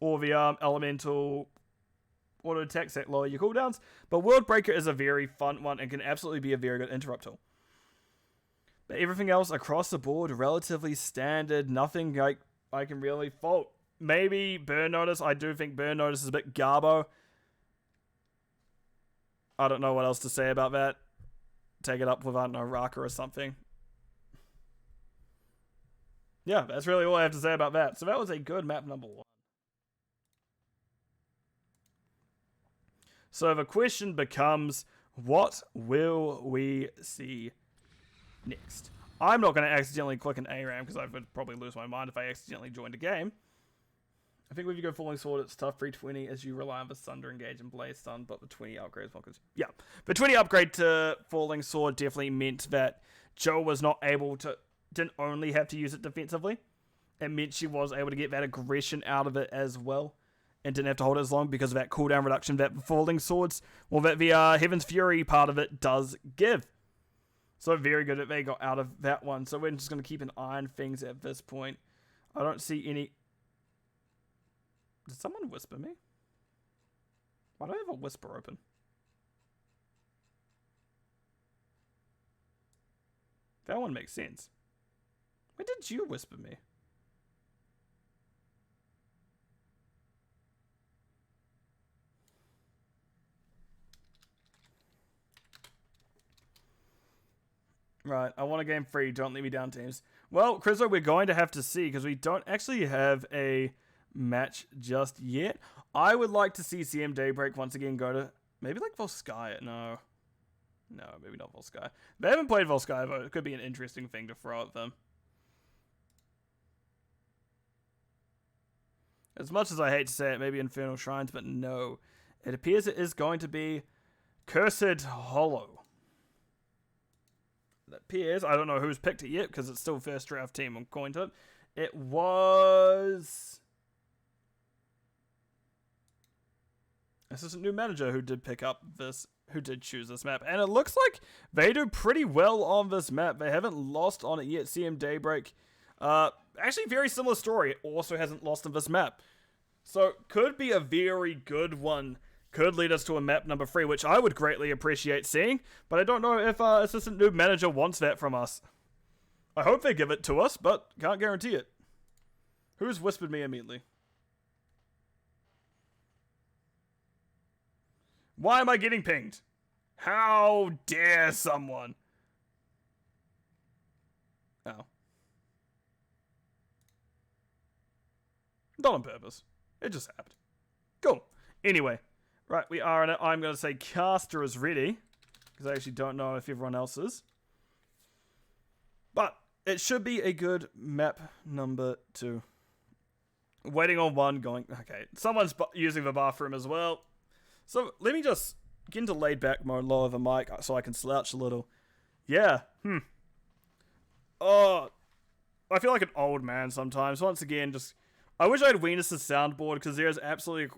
Or the elemental auto attacks that lower your cooldowns. But Worldbreaker is a very fun one and can absolutely be a very good interrupt tool. But everything else across the board, relatively standard. Nothing like I can really fault. Maybe Burn Notice. I do think Burn Notice is a bit garbo. I don't know what else to say about that. Take it up with, I don't know, Raka or something. Yeah, that's really all I have to say about that. So that was a good map number 1. So the question becomes, what will we see next? I'm not going to accidentally click an ARAM because I would probably lose my mind if I accidentally joined a game. I think if you go Falling Sword, it's tough. 320 as you rely on the Thunder Engage and Blaze Stun, but the 20 upgrade as well. Yeah, the 20 upgrade to Falling Sword definitely meant that Joe was not able to, didn't only have to use it defensively. It meant she was able to get that aggression out of it as well, and didn't have to hold it as long because of that cooldown reduction that the Falling Swords, well, that the Heaven's Fury part of it does give. So very good that they got out of that one. So we're just going to keep an eye on things at this point. I don't see any... Did someone whisper me? Why do I have a whisper open? That one makes sense. When did you whisper me? Right, I want a game free. Don't let me down, teams. Well, Chriso, we're going to have to see because we don't actually have a match just yet. I would like to see CM Daybreak once again go to maybe like Volskaya. No, maybe not Volskaya. They haven't played Volskaya, but it could be an interesting thing to throw at them. As much as I hate to say it, maybe Infernal Shrines, but no. It appears it is going to be Cursed Hollow. It appears, I don't know who's picked it yet, because it's still first draft team on coin to it. It was... This is a new manager who did pick up this, who did choose this map. And it looks like they do pretty well on this map. They haven't lost on it yet. CM Daybreak. Actually, very similar story. It also hasn't lost on this map. So, could be a very good one could lead us to a map number 3, which I would greatly appreciate seeing, but I don't know if Assistant Noob Manager wants that from us. I hope they give it to us, but can't guarantee it. Who's whispered me immediately? Why am I getting pinged? How dare someone? Oh. Not on purpose. It just happened. Cool. Anyway. Right, we are in it. I'm going to say caster is ready. Because I actually don't know if everyone else is. But it should be a good map number 2. Waiting on 1 going... Okay, someone's using the bathroom as well. So, let me just get into laid back mode, lower the mic, so I can slouch a little. Yeah, Oh, I feel like an old man sometimes. Once again, just... I wish I had Venus' soundboard, because there's absolutely...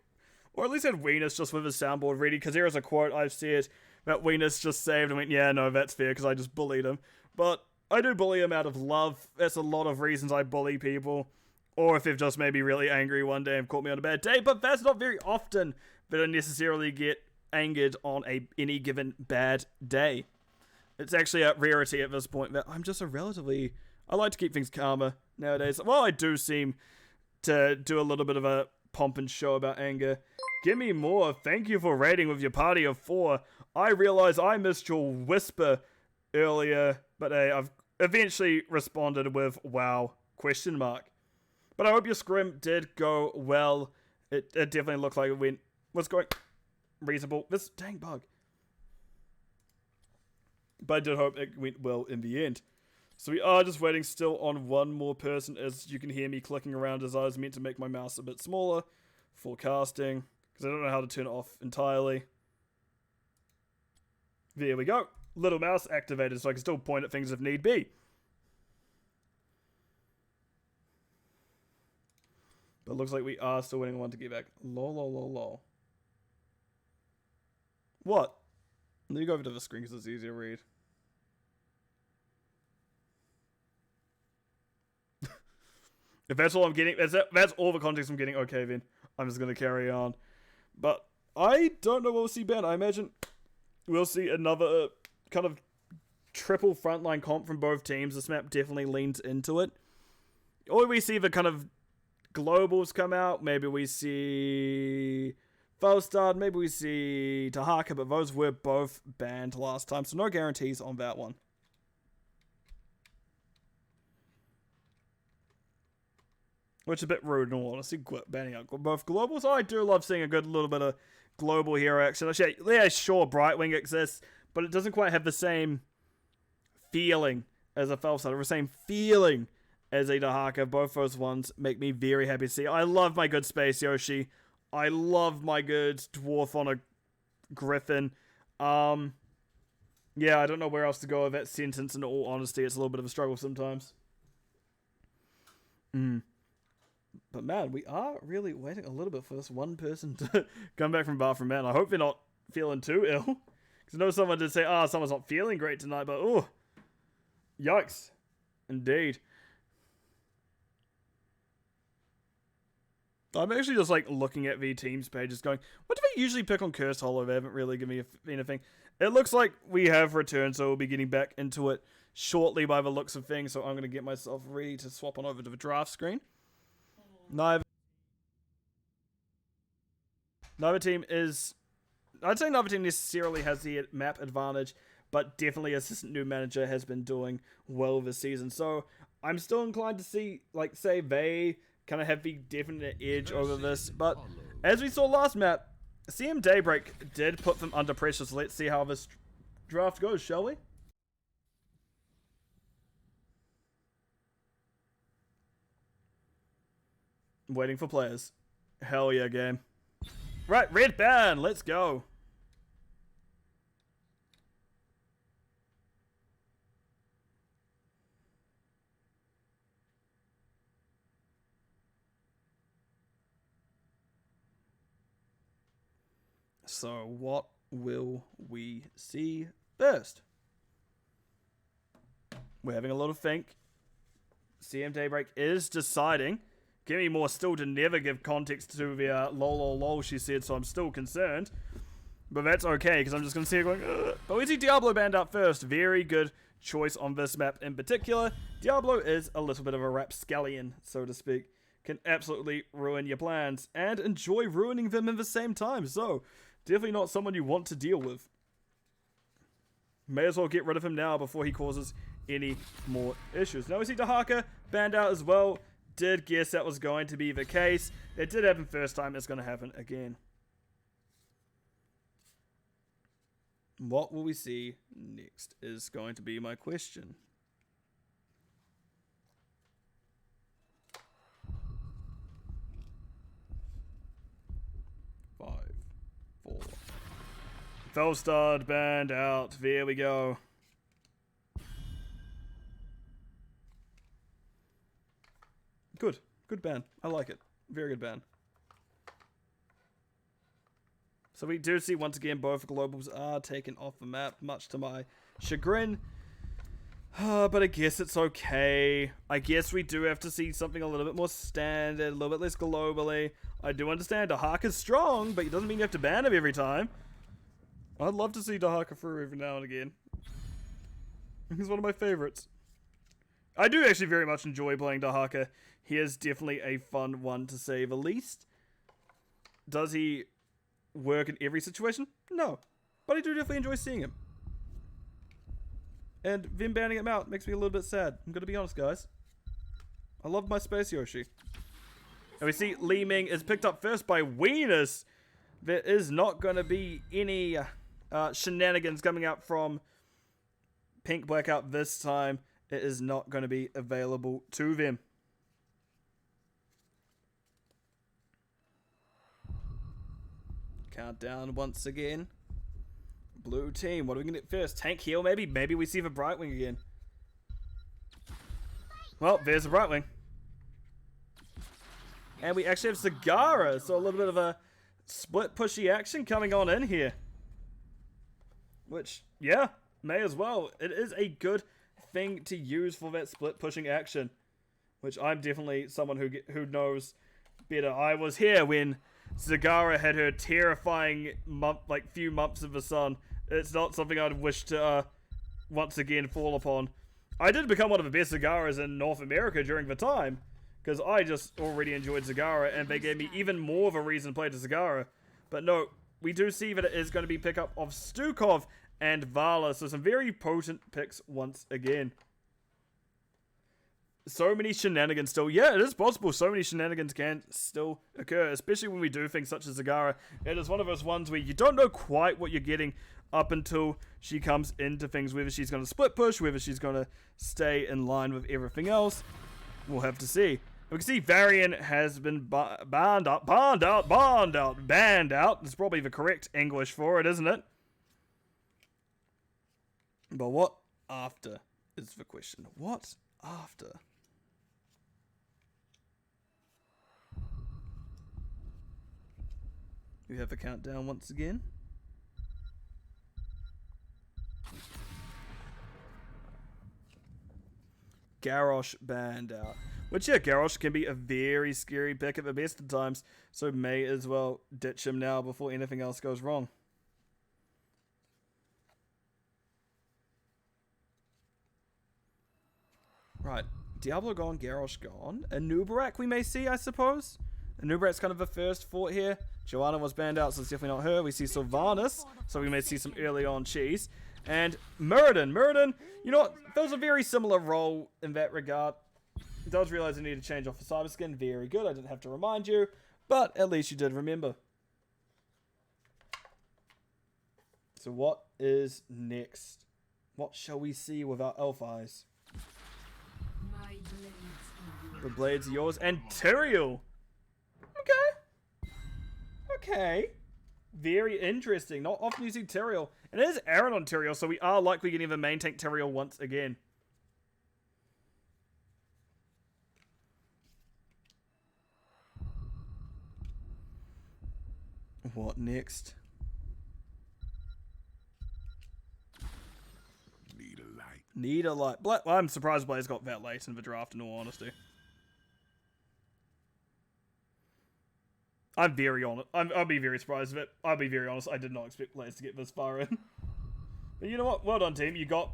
Or at least had Venus just with his soundboard ready, because there is a quote I've said that Venus just saved and went, yeah, no, that's fair, because I just bullied him. But I do bully him out of love. That's a lot of reasons I bully people. Or if they've just made me really angry one day and caught me on a bad day. But that's not very often that I necessarily get angered on any given bad day. It's actually a rarity at this point that I'm just a relatively... I like to keep things calmer nowadays. Well, I do seem to do a little bit of a pomp and show about anger. Give me more. Thank you for raiding with your party of 4. I realize I missed your whisper earlier, but hey, I've eventually responded with wow, question mark. But I hope your scrim did go well. It definitely looked like it went... was going reasonable. This dang bug. But I did hope it went well in the end. So we are just waiting still on one more person, as you can hear me clicking around as I was meant to make my mouse a bit smaller for casting, because I don't know how to turn it off entirely. There we go. Little mouse activated, so I can still point at things if need be. But it looks like we are still waiting on one to get back. Lol, lol, lol, lol. What? Let me go over to the screen because it's easier to read. If that's all I'm getting, that's all the context I'm getting, okay then. I'm just going to carry on. But I don't know what we'll see, Ben. I imagine we'll see another kind of triple frontline comp from both teams. This map definitely leans into it. Or we see the kind of globals come out. Maybe we see Falstad. Maybe we see Tahaka. But those were both banned last time. So no guarantees on that one. Which is a bit rude in all honesty, banning out both globals. I do love seeing a good little bit of global hero action. Actually, yeah, sure, Brightwing exists, but it doesn't quite have the same feeling as a Falstad, or the same feeling as a Dahaka. Both those ones make me very happy to see. I love my good Space Yoshi. I love my good Dwarf on a Griffin. Yeah, I don't know where else to go with that sentence, in all honesty. It's a little bit of a struggle sometimes. But man, we are really waiting a little bit for this one person to come back from bathroom, man. I hope they're not feeling too ill. Because I know someone did say, someone's not feeling great tonight, but oh, yikes. Indeed. I'm actually just like looking at the teams pages going, what do they usually pick on Cursed Hollow? They haven't really given me anything. It looks like we have returned, so we'll be getting back into it shortly by the looks of things. So I'm going to get myself ready to swap on over to the draft screen. Neither team is... I'd say neither team necessarily has the map advantage, but definitely Assistant New Manager has been doing well this season. So I'm still inclined to see, like, say they kind of have the definite edge over this. But as we saw last map, CM Daybreak did put them under pressure. So let's see how this draft goes, shall we? Waiting for players. Hell yeah, game. Right, red band, let's go. So what will we see first? We're having a lot of think. CM Daybreak is deciding. Give me more still to never give context to the lol, she said, so I'm still concerned. But that's okay, because I'm just going to see it going, ugh. But we see Diablo banned out first. Very good choice on this map in particular. Diablo is a little bit of a rapscallion, so to speak. Can absolutely ruin your plans and enjoy ruining them in the same time. So, definitely not someone you want to deal with. May as well get rid of him now before he causes any more issues. Now we see Dahaka banned out as well. Did guess that was going to be the case. It did happen first time. It's going to happen again. What will we see next is going to be my question. Five, four. Felstad banned out. There we go. Good. Good ban. I like it. Very good ban. So we do see once again both globals are taken off the map, much to my chagrin. But I guess it's okay. I guess we do have to see something a little bit more standard, a little bit less globally. I do understand Dahaka's strong, but it doesn't mean you have to ban him every time. I'd love to see Dahaka through every now and again. He's one of my favorites. I do actually very much enjoy playing Dahaka. He is definitely a fun one to say the least. Does he work in every situation? No. But I do definitely enjoy seeing him. And them banning him out makes me a little bit sad. I'm going to be honest, guys. I love my Space Yoshi. And we see Li Ming is picked up first by Weenus. There is not going to be any shenanigans coming out from Pink Blackout this time. It is not going to be available to them. Countdown once again. Blue team, what are we going to get first? Tank heal, maybe? Maybe we see the Brightwing again. Well, there's the Brightwing. And we actually have Zagara, so a little bit of a split pushy action coming on in here. Which, yeah, may as well. It is a good thing to use for that split pushing action. Which I'm definitely someone who knows better. I was here when Zagara had her terrifying few months of the sun. It's not something I'd wish to once again fall upon. I did become one of the best Zagaras in North America during the time, because I just already enjoyed Zagara, and they gave me even more of a reason to play the Zagara. But no, we do see that it is going to be pickup of Stukov and Vala, so some very potent picks once again. So many shenanigans still. Yeah, it is possible. So many shenanigans can still occur, especially when we do things such as Zagara. It is one of those ones where you don't know quite what you're getting up until she comes into things, whether she's going to split push, whether she's going to stay in line with everything else. We'll have to see. We can see Varian has been banned out. It's probably the correct English for it, isn't it? But what after is the question. What after? We have a countdown once again. Garrosh banned out. Which, yeah, Garrosh can be a very scary pick at the best of times, so may as well ditch him now before anything else goes wrong. Right, Diablo gone, Garrosh gone. A Nubarak we may see, I suppose. A Nubarak's kind of the first fort here. Joanna was banned out, so it's definitely not her. We see Sylvanas, so we may see some early on cheese. And Muradin, you know what? That was a very similar role in that regard. He does realize I need to change off the cyber skin. Very good, I didn't have to remind you. But at least you did remember. So what is next? What shall we see with our elf eyes? The blades are yours. And Tyrael! Okay. Very interesting. Not often you see Tyrael. And it is Aaron on Tyrael, so we are likely getting the main tank Tyrael once again. What next? Need a light. I'm surprised Blaze got that late in the draft, in all honesty. I'm very honest. I'll be very surprised with it. I'll be very honest. I did not expect Blaze to get this far in. But you know what? Well done, team. You got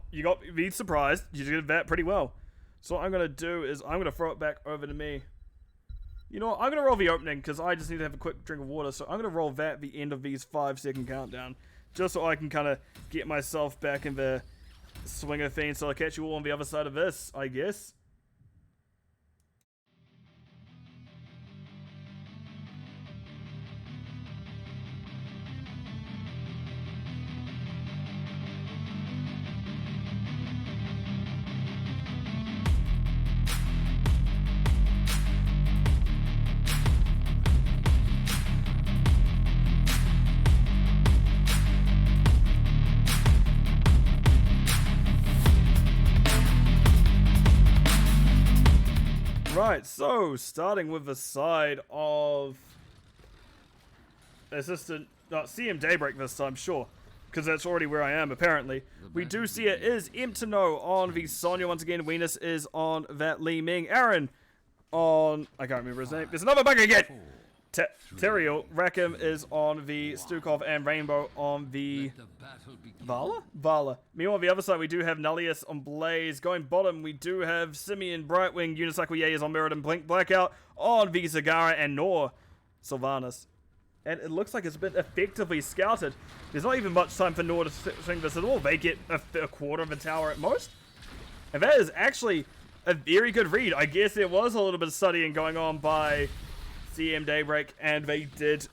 be surprised. You did that pretty well. So what I'm gonna do is I'm gonna throw it back over to me. You know what? I'm gonna roll the opening because I just need to have a quick drink of water. So I'm gonna roll that at the end of these 5-second countdown, just so I can kind of get myself back in the swing of things. So I'll catch you all on the other side of this, I guess. Right, so starting with the side of CM Daybreak this time, sure, because that's already where I am apparently. We do see it is Imtano on the Sonya once again. Venus is on that Li Ming. Aaron on, I can't remember his name. There's another bug again. Teriel. Rakim is on the Stukov and Rainbow on the Vala. Meanwhile, on the other side, we do have Nullius on Blaze. Going bottom, we do have Simeon, Brightwing, Unicycle Ye is on Mirrored and Blink Blackout on the Zagara and Nor Sylvanas. And it looks like it's been effectively scouted. There's not even much time for Nor to swing this at all. They get a quarter of a tower at most. And that is actually a very good read. I guess there was a little bit of studying going on by CM Daybreak, and they did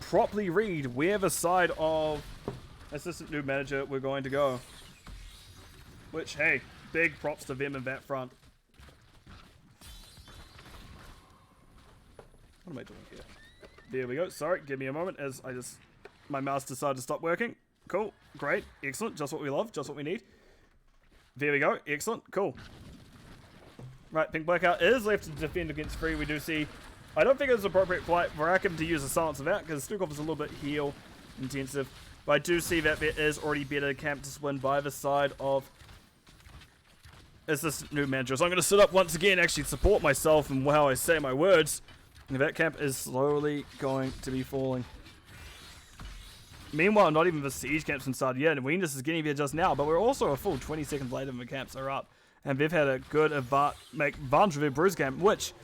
properly read where the side of assistant Newb manager we're going to go. Which, hey, big props to them in that front. What am I doing here? There we go. Sorry, give me a moment as my mouse decided to stop working. Cool, great, excellent, just what we love, just what we need. There we go, excellent, cool. Right, Pink Blackout is left to defend against free. We do see, I don't think it was appropriate for Rakim to use a silence of that because Stukov is a little bit heal intensive. But I do see that there is already better camp to win by the side of assistant Newb manager. So I'm going to sit up once again, actually support myself and how I say my words. And that camp is slowly going to be falling. Meanwhile, not even the siege camps inside yet, and Venus is getting there just now, but we're also a full 20 seconds later than the camps are up. And they've had a good advantage of their bruise camp, which,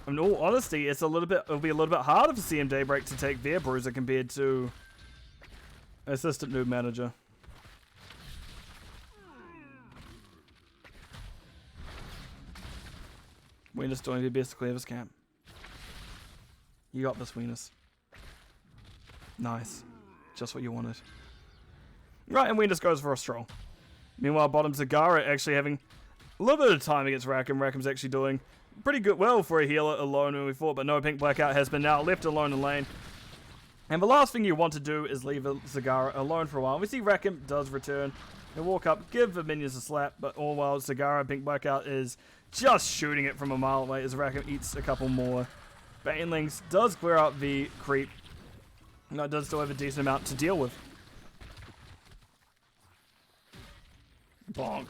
in all honesty, it'll be a little bit harder for CM Daybreak to take their bruiser compared to assistant Newb manager. Venus doing their best to clear this camp. You got this, Venus. Nice. Just what you wanted. Right, and Venus goes for a stroll. Meanwhile, bottom Zagara actually having a little bit of time against Rakim. Rakim's actually doing pretty good well for a healer alone when we thought, but no, Pink Blackout has been now left alone in lane. And the last thing you want to do is leave Zagara alone for a while. We see Rakim does return and walk up, give the minions a slap, but all while Zagara, Pink Blackout is just shooting it from a mile away as Rakim eats a couple more Banelings. Does clear out the creep. That does still have a decent amount to deal with. Bonk.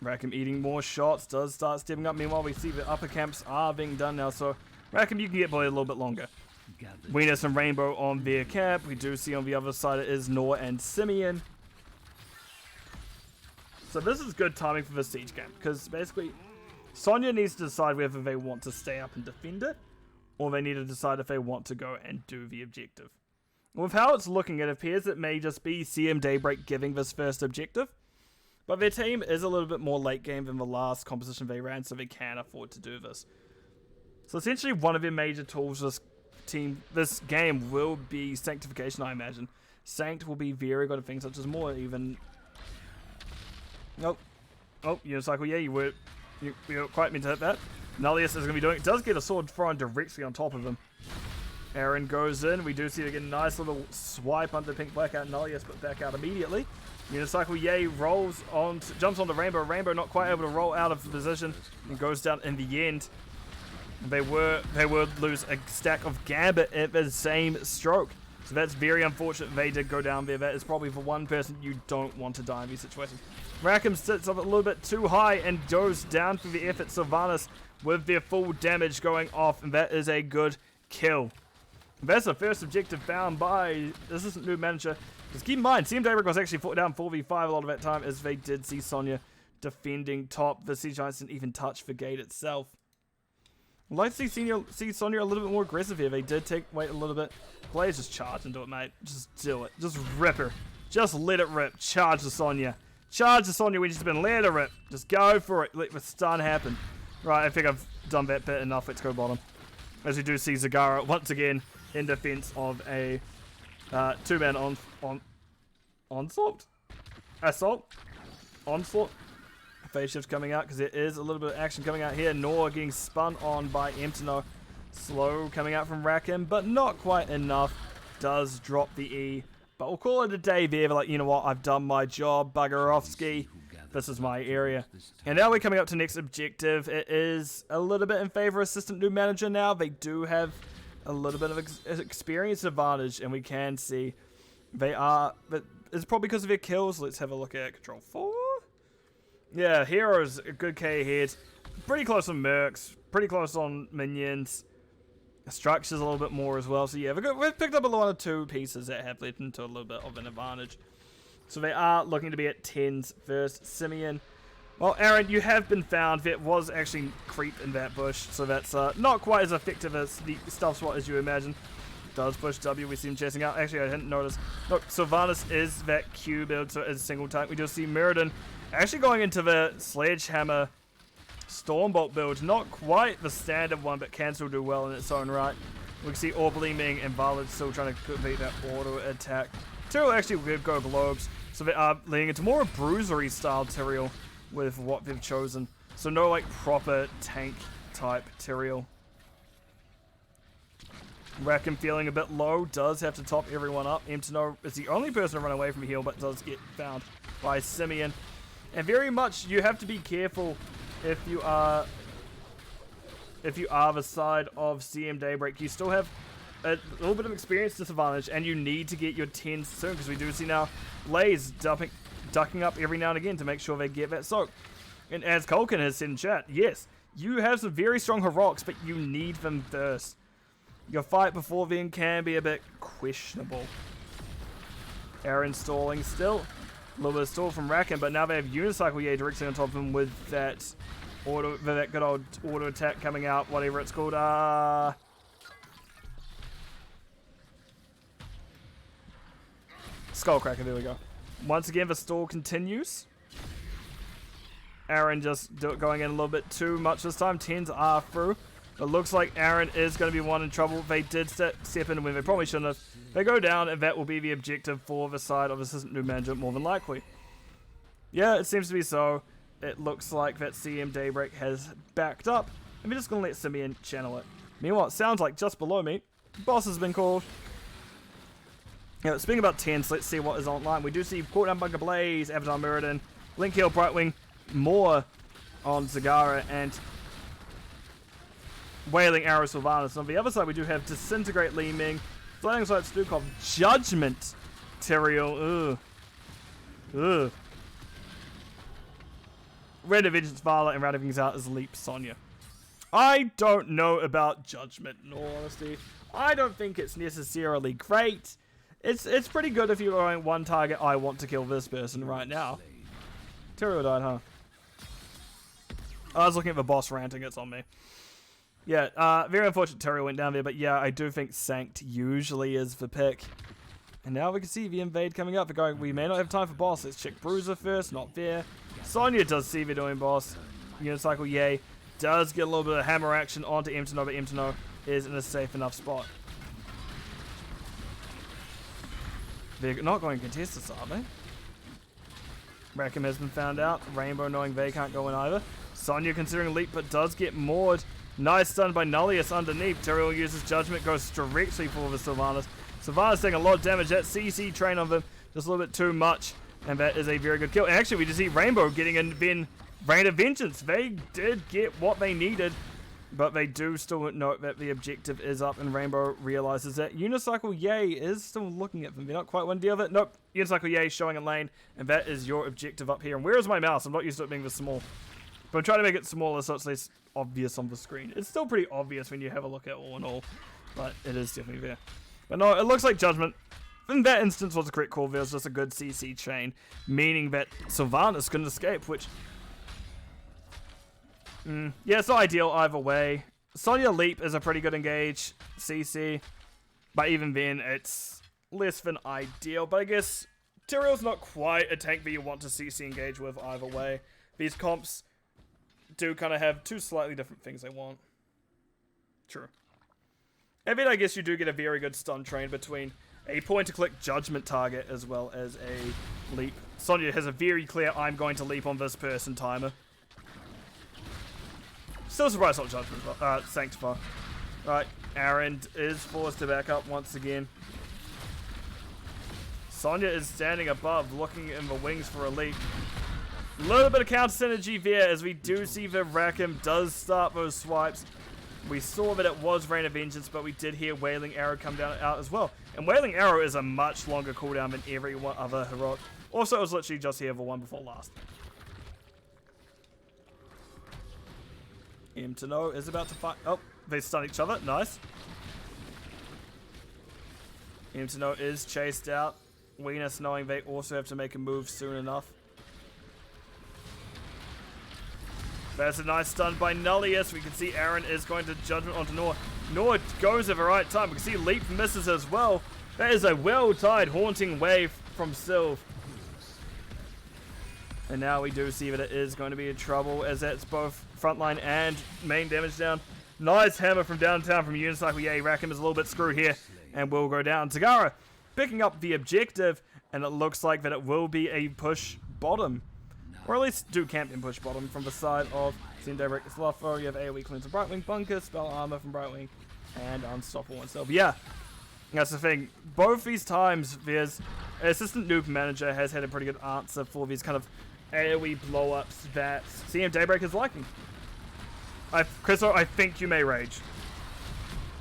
Rakim eating more shots, does start stepping up. Meanwhile, we see the upper camps are being done now, so Rakim, you can get bullied a little bit longer. Venus and Rainbow on their camp. We do see on the other side it is Nor and Simeon. So this is good timing for the siege camp, because basically Sonya needs to decide whether they want to stay up and defend it, or they need to decide if they want to go and do the objective. With how it's looking, it appears it may just be CM Daybreak giving this first objective, but their team is a little bit more late game than the last composition they ran, so they can afford to do this. So essentially one of their major tools this game will be Sanctification, I imagine. Sanct will be very good at things such as more even... Nope. Oh, Unicycle, yeah, you weren't quite meant to hit that. Nullius is going to be doing it. Does get a sword thrown directly on top of him. Aaron goes in. We do see it get a nice little swipe under Pink Blackout. Nullius but back out immediately. Unicycle Yay jumps on the Rainbow. Rainbow not quite able to roll out of the position and goes down in the end. They would lose a stack of Gambit at the same stroke. So that's very unfortunate. They did go down there. That is probably for one person you don't want to die in these situations. Rackham sits up a little bit too high and goes down through the effort. Sylvanas with their full damage going off, and that is a good kill. That's the first objective found by the assistant Newb manager. Just keep in mind, CM Daybreak was actually down 4v5 a lot of that time, as they did see Sonya defending top. The Siege Giants didn't even touch the gate itself. I'd like to see Sonya a little bit more aggressive here. They did wait a little bit. Players just charge into it, mate. Just do it. Just rip her. Just let it rip. Charge the Sonya. Charge the Sonya when she's been let her rip. Just go for it. Let the stun happen. Right, I think I've done that bit enough. Let's go bottom. As we do see Zagara once again in defense of a two-man onslaught? Assault? Onslaught? Phase shift coming out because there is a little bit of action coming out here. Nor getting spun on by Emtino. Slow coming out from Rackham, but not quite enough. Does drop the E. But we'll call it a day there. Like, you know what? I've done my job. Bugger off, ski. This is my area. And now we're coming up to next objective. It is a little bit in favor of assistant Newb manager now. They do have a little bit of experience advantage, and we can see they are, but it's probably because of their kills. Let's have a look at control 4. Yeah, heroes, a good K ahead. Pretty close on mercs, pretty close on minions. Structures a little bit more as well. So yeah, we've picked up a lot of 2 pieces that have led into a little bit of an advantage. So they are looking to be at 10s first. Simeon. Well, Aaron, you have been found. There was actually creep in that bush, so that's not quite as effective as the stealth SWAT as you imagine. Does push W, we see him chasing out. Actually, I didn't notice. Look, Sylvanas is that Q build, so it's a single tank. We do see Mirrodin actually going into the Sledgehammer Stormbolt build. Not quite the standard one, but can still do well in its own right. We can see Orb Ming and Varlid still trying to complete that auto attack. Tyrael actually will go globes, so they are leaning into more a bruisery style Tyrael with what they've chosen. So no like proper tank type Tyrael. Rackham feeling a bit low, does have to top everyone up. Emtino is the only person to run away from a heal, but does get found by Simeon. And very much you have to be careful if you are the side of CM Daybreak. You still have a little bit of experience disadvantage, and you need to get your 10s soon, because we do see now Lays ducking up every now and again to make sure they get that soak. And as Culkin has said in chat, yes, you have some very strong heroics, but you need them first. Your fight before then can be a bit questionable. Aaron stalling still. A little bit of stall from Rackham, but now they have Unicycle directly on top of him with that good old auto attack coming out, whatever it's called. Skullcracker, there we go. Once again, the stall continues. Aaron just going in a little bit too much this time. 10s are through. It looks like Aaron is going to be one in trouble. They did step in when they probably shouldn't have. They go down, and that will be the objective for the side of assistant Newb manager, more than likely. Yeah, it seems to be so. It looks like that CM Daybreak has backed up, and we're just going to let Simeon channel it. Meanwhile, it sounds like just below me, boss has been called. Now, speaking about 10s, let's see what is online. We do see Courtdown Bunker Blaze, Avatar Mirrodin, Link Hill, Brightwing, more on Zagara, and Wailing Arrow Sylvanas. On the other side, we do have Disintegrate Li Ming, Flying Sight Stukov, Judgment Tyrael, ugh. Red of Vengeance Vala, and rounding things out is Leap Sonya. I don't know about Judgment, in all honesty. I don't think it's necessarily great. It's pretty good if you're going one target, I want to kill this person right now. Tyrael died, huh? I was looking at the boss ranting, it's on me. Yeah, very unfortunate Tyrael went down there, but yeah, I do think Sanct usually is the pick. And now we can see the invade coming up. They're going, we may not have time for boss. Let's check Bruiser first, not there. Sonya does see they're doing boss. Unicycle, yay. Does get a little bit of hammer action onto Emtino, but Emtino is in a safe enough spot. They're not going to contest this, are they? Rackham has been found out. Rainbow knowing they can't go in either. Sonya considering leap, but does get moored. Nice stun by Nullius underneath. Tyrael uses Judgment, goes directly for the Sylvanas. Sylvanas taking a lot of damage. That CC train on them, just a little bit too much. And that is a very good kill. And actually, we just see Rainbow getting in Rain of Vengeance. They did get what they needed. But they do still note that the objective is up, and Rainbow realizes that. Unicycle Yay is still looking at them. They're not quite one deal of it. Nope. Unicycle Yay showing a lane, and that is your objective up here. And where is my mouse? I'm not used to it being this small. But I'm trying to make it smaller so it's less obvious on the screen. It's still pretty obvious when you have a look at all in all, but it is definitely there. But no, it looks like Judgment, in that instance, was a correct call. There was just a good CC chain, meaning that Sylvanas couldn't escape, which... yeah, it's not ideal either way. Sonya Leap is a pretty good engage CC, but even then, it's less than ideal. But I guess Tyrael's not quite a tank that you want to CC engage with either way. These comps do kind of have two slightly different things they want. True. And then I guess you do get a very good stun train between a point-to-click Judgment target as well as a leap. Sonya has a very clear I'm going to leap on this person timer. Still surprised not Judgment, Sanctify. Right, Aaron is forced to back up once again. Sonya is standing above, looking in the wings for a leap. A little bit of counter synergy there as we do see that Rackham does start those swipes. We saw that it was Rain of Vengeance, but we did hear Wailing Arrow come down out as well. And Wailing Arrow is a much longer cooldown than every one other heroic. Also, it was literally just here the one before last. To know is about to fight. Oh, they stun each other. Nice. To know is chased out. Venus knowing they also have to make a move soon enough. That's a nice stun by Nullius. We can see Aaron is going to Judgment onto Noor. Noor goes at the right time. We can see Leap misses as well. That is a well-timed haunting wave from Sylv. And now we do see that it is going to be in trouble as that's both frontline and main damage down. Nice hammer from downtown from Unicycle. Yay, Rackham is a little bit screwed here and will go down. Tagara picking up the objective, and it looks like that it will be a push bottom. Or at least do camp and push bottom from the side of Team Daybreak. Slothfo, you have AoE cleanse and Brightwing, Bunker, Spell Armor from Brightwing, and Unstoppable itself. Yeah, that's the thing. Both these times, there's an assistant Newb manager has had a pretty good answer for these kind of AoE blow-ups that CM Daybreak is liking. Chriso, I think you may rage.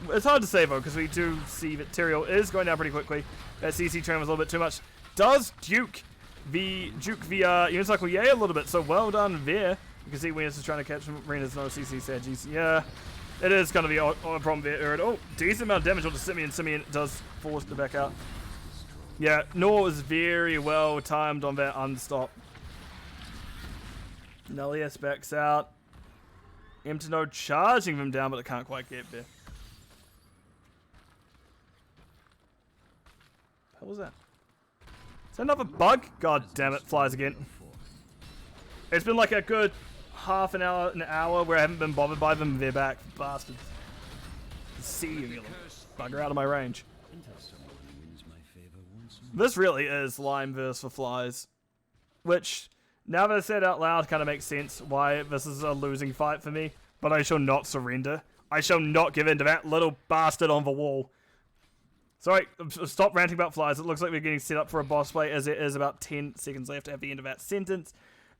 It's hard to say though, because we do see that Tyrael is going down pretty quickly. That CC train was a little bit too much. Does Duke the Unicycle Yay a little bit, so well done there. You can see Venus is trying to catch him. Rena's no CC Sedges. Yeah, it is going to be a problem there. Oh, decent amount of damage onto Simeon. Simeon does force to back out. Yeah, Noor was very well timed on that unstop. Nullius backs out. No charging them down, but it can't quite get there. What was that? Is that another bug? God damn it, flies again. It's been like a good half an hour where I haven't been bothered by them. They're back, bastards. See you, you bugger out of my range. This really is Lime versus for flies. Which, now that I said out loud, kind of makes sense why this is a losing fight for me. But I shall not surrender. I shall not give in to that little bastard on the wall. Sorry, stop ranting about flies. It looks like we're getting set up for a boss fight as it is about 10 seconds left at the end of that sentence.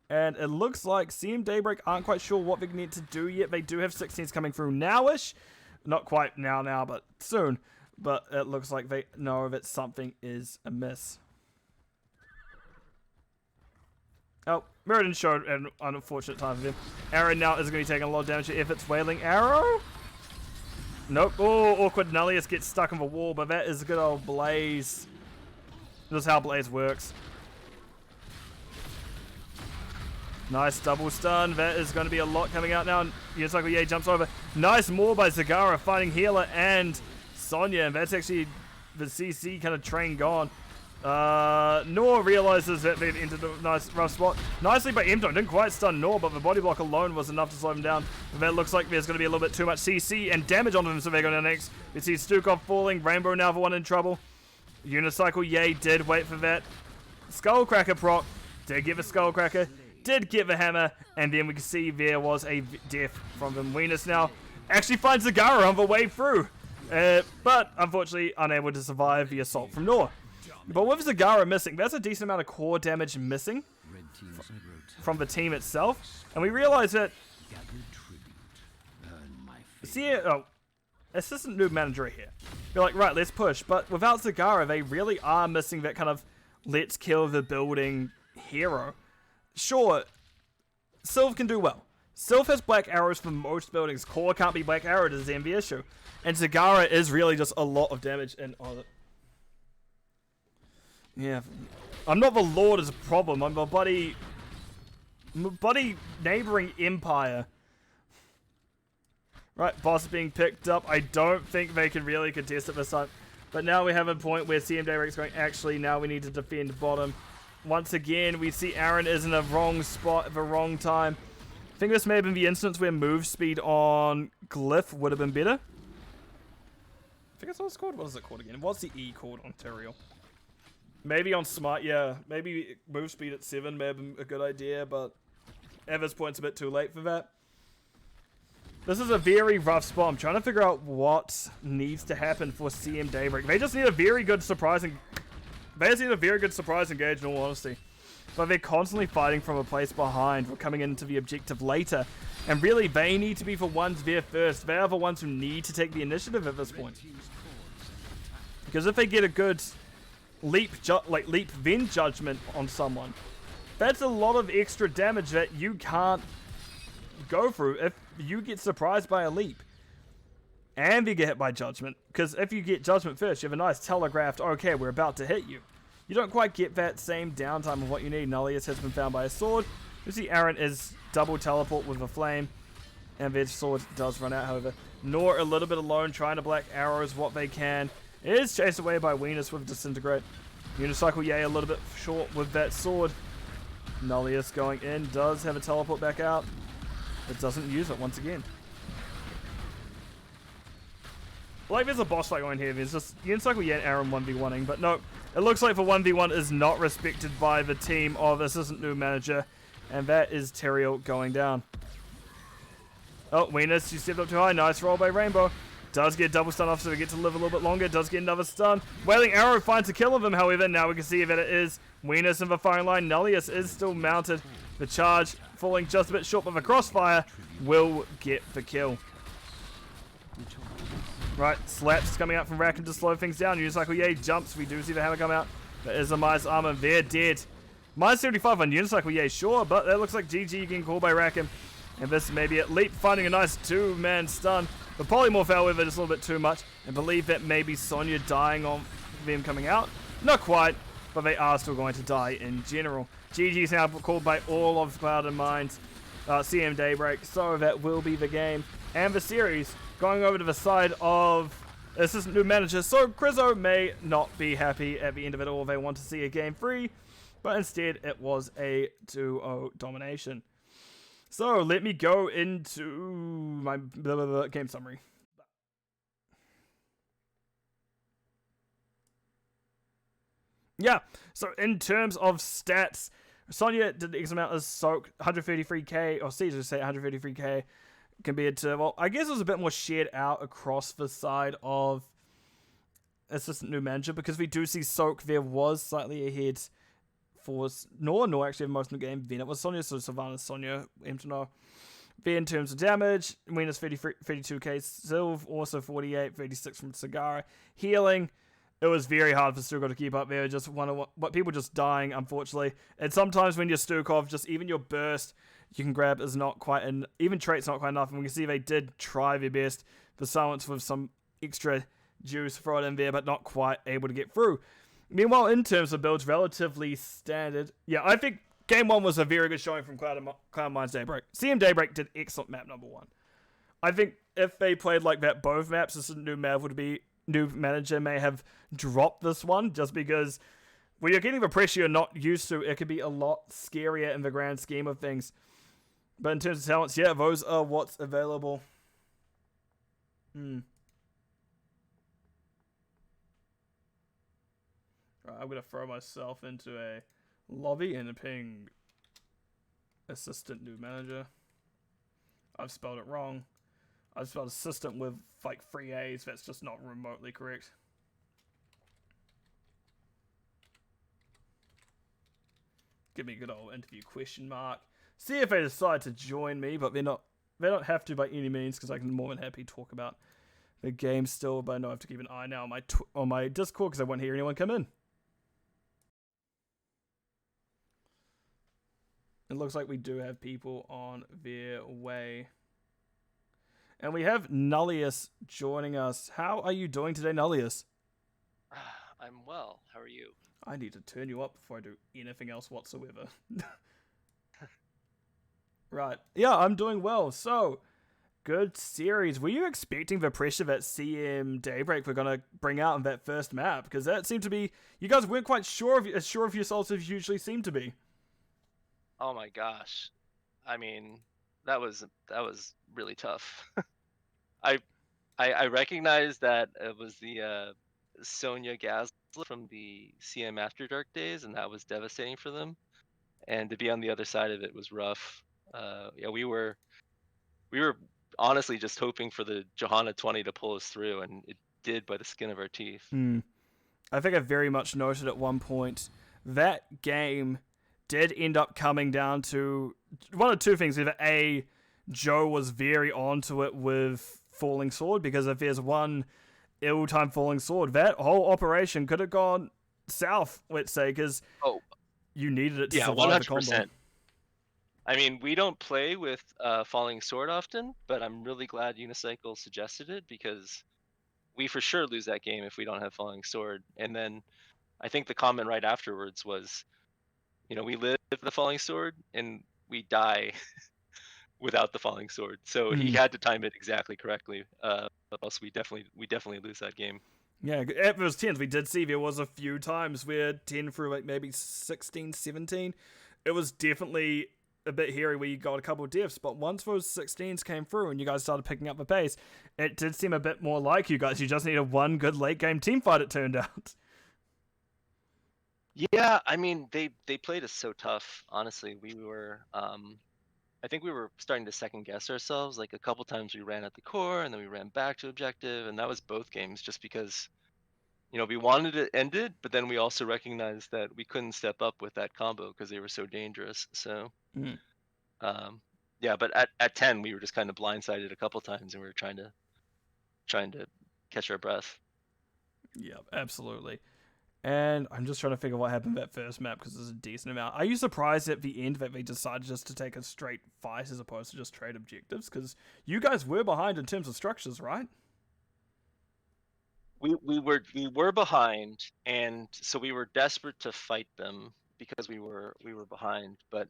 And it looks like CM Daybreak aren't quite sure what they need to do yet. They do have 16s coming through now-ish. Not quite now, but soon. But it looks like they know that something is amiss. Oh, Meriden showed an unfortunate time for him. Aaron now is going to be taking a lot of damage if it's Wailing Arrow. Nope. Oh, awkward. Nullius gets stuck on the wall, but that is good old Blaze. This is how Blaze works. Nice double stun. That is going to be a lot coming out now. Unicycle Yay jumps over. Nice more by Zagara finding Healer and Sonya. And that's actually the CC kind of train gone. Noor realizes that they've entered a nice rough spot. Nicely by Mdo. Didn't quite stun Noor, but the body block alone was enough to slow him down. But that looks like there's going to be a little bit too much CC and damage onto them, so they're going to next. We see Stukov falling. Rainbow now the one in trouble. Unicycle Yay did wait for that. Skullcracker proc. Did get the Skullcracker. Did get the hammer. And then we can see there was a death from the Venus now. Actually finds Zagara on the way through. But unfortunately unable to survive the assault from Noor. But with Zagara missing, that's a decent amount of core damage missing from the team itself. And we realize that assistant Newb manager here. You're like, right, let's push. But without Zagara, they really are missing that kind of let's kill the building hero. Sure, Sylph can do well. Sylph has black arrows for most buildings. Core can't be black arrowed is the MV issue. And Zagara is really just a lot of damage and yeah. I'm not the Lord as a problem. I'm my buddy neighboring empire. Right, boss being picked up. I don't think they can really contest it this time. But now we have a point where CM Daybreak's going, actually, now we need to defend bottom. Once again, we see Aaron is in a wrong spot at the wrong time. I think this may have been the instance where move speed on Glyph would have been better. I think that's what it's called. What is it called again? What's the E called on Tyrael? Maybe on Smart, yeah. Maybe move speed at 7 may have been a good idea, but at this point it's a bit too late for that. This is a very rough spot. I'm trying to figure out what needs to happen for CM Daybreak. They just need a very good surprise engage, in all honesty. But they're constantly fighting from a place behind. We're coming into the objective later. And really, they need to be the ones there first. They are the ones who need to take the initiative at this point. Because if they get a good leap then judgment on someone, that's a lot of extra damage that you can't go through if you get surprised by a leap and you get hit by judgment. Because if you get judgment first, you have a nice telegraphed, okay, we're about to hit you. You don't quite get that same downtime of what you need. Nullius has been found by a sword. You see Aaron is double teleport with a flame, and their sword does run out, however. Nor a little bit alone, trying to black arrows what they can. It is chased away by Venus with Disintegrate. Unicycle Yay a little bit short with that sword. Nullius going in, does have a teleport back out. It doesn't use it once again. Like there's a boss fight going here. There's just Unicycle Yay and Aaron 1v1ing, but no. It looks like the 1v1 is not respected by the team of Assistant New Manager, and that is Tyrael going down. Oh, Venus, she stepped up too high. Nice roll by Rainbow. Does get double stun off, so we get to live a little bit longer. Does get another stun. Wailing Arrow finds a kill of him, however. Now we can see that it is Venus in the firing line. Nullius is still mounted. The charge falling just a bit short, but the crossfire will get the kill. Right, slaps coming out from Rackham to slow things down. Unicycle Yay jumps. We do see the hammer come out. There is a minus armor. They're dead. Minus 75 on Unicycle Yay, sure, but that looks like GG getting called by Rackham. And this may be it. Leap finding a nice two-man stun. The polymorph, however, just a little bit too much. And believe that maybe Sonya dying on them coming out. Not quite, but they are still going to die in general. GG is now called by all of Cloud and Mind's CM Daybreak. So that will be the game and the series. Going over to the side of Assistant New Manager. So Crizzo may not be happy at the end of it all. They want to see a game 3. But instead, it was a 2-0 domination. So let me go into my game summary. Yeah, so in terms of stats, Sonya did the X amount as Soak, 133k, or Caesar say 133k, compared to, well, I guess it was a bit more shared out across the side of Assistant New Manager, because we do see Soak there was slightly ahead for Nor actually most of the game. Then it was Sonya, so Sylvanas, Sonya, Emtonor. Then in terms of damage, Venus 32k, Sylv also 48, 36 from Sagara. Healing, it was very hard for Stukov to keep up there. Just but people just dying, unfortunately. And sometimes when you're Stukov, just even your burst you can grab is not quite, and even trait's not quite enough. And we can see they did try their best for silence with some extra juice thrown in there, but not quite able to get through. Meanwhile, in terms of builds, relatively standard. Yeah, I think Game 1 was a very good showing from Cloud Mind's Daybreak. CM Daybreak did excellent map number 1. I think if they played like that both maps, this new map would be, New Manager may have dropped this one, just because when you're getting the pressure you're not used to, it could be a lot scarier in the grand scheme of things. But in terms of talents, yeah, those are what's available. Right, I'm going to throw myself into a lobby and ping Assistant New Manager. I've spelled it wrong. I've spelled assistant with like 3 A's. That's just not remotely correct. Give me a good old interview question mark. See if they decide to join me, but they're not they don't have to by any means, because I can more than happy talk about the game still, but I know I have to keep an eye now on my Discord because I won't hear anyone come in. It looks like we do have people on their way. And we have Nullius joining us. How are you doing today, Nullius? I'm well. How are you? I need to turn you up before I do anything else whatsoever. Right. Yeah, I'm doing well. So, good series. Were you expecting the pressure that CM Daybreak were going to bring out in that first map? Because that seemed to be... You guys weren't quite as sure of yourselves as you usually seem to be. Oh my gosh. I mean, that was really tough. I recognized that it was the Sonya Gaslit from the CM After Dark days, and that was devastating for them. And to be on the other side of it was rough. Yeah, we were honestly just hoping for the Johanna 20 to pull us through, and it did by the skin of our teeth. I think I very much noted at one point that game did end up coming down to one of two things. Either A, Joe was very onto it with Falling Sword, because if there's one ill-timed Falling Sword, that whole operation could have gone south, let's say, because you needed it to survive the combo. 100%. I mean, we don't play with Falling Sword often, but I'm really glad Unicycle suggested it, because we for sure lose that game if we don't have Falling Sword. And then I think the comment right afterwards was, we live the Falling Sword and we die without the Falling Sword. So he had to time it exactly correctly. Else we definitely lose that game. Yeah, it was 10s. We did see there was a few times where 10 through like maybe 16, 17, it was definitely a bit hairy where you got a couple of deaths, but once those 16s came through and you guys started picking up the pace, it did seem a bit more like you guys. You just needed one good late game team fight, it turned out. Yeah, I mean, they played us so tough. Honestly, we were I think we were starting to second guess ourselves. Like a couple times we ran at the core and then we ran back to objective, and that was both games just because we wanted to end it, but then we also recognized that we couldn't step up with that combo because they were so dangerous. So yeah, but at 10 we were just kind of blindsided a couple times and we were trying to catch our breath. Yeah, absolutely. And I'm just trying to figure what happened that first map, because there's a decent amount. Are you surprised at the end that they decided just to take a straight fight as opposed to just trade objectives? Because you guys were behind in terms of structures, right? We were behind, and so we were desperate to fight them because we were behind. But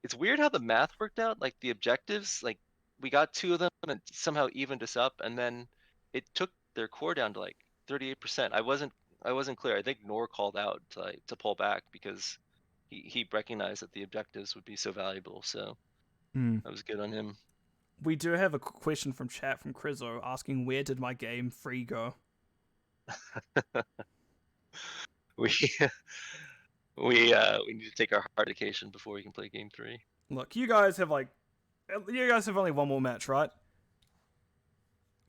it's weird how the math worked out. Like the objectives, like we got 2 of them and it somehow evened us up, and then it took their core down to like 38%. I wasn't clear. I think Nor called out to pull back because he recognized that the objectives would be so valuable. So that was good on him. We do have a question from chat from Crizzo asking, where did my game 3 go? we need to take our hard vacation before we can play game 3. Look, you guys have only one more match, right?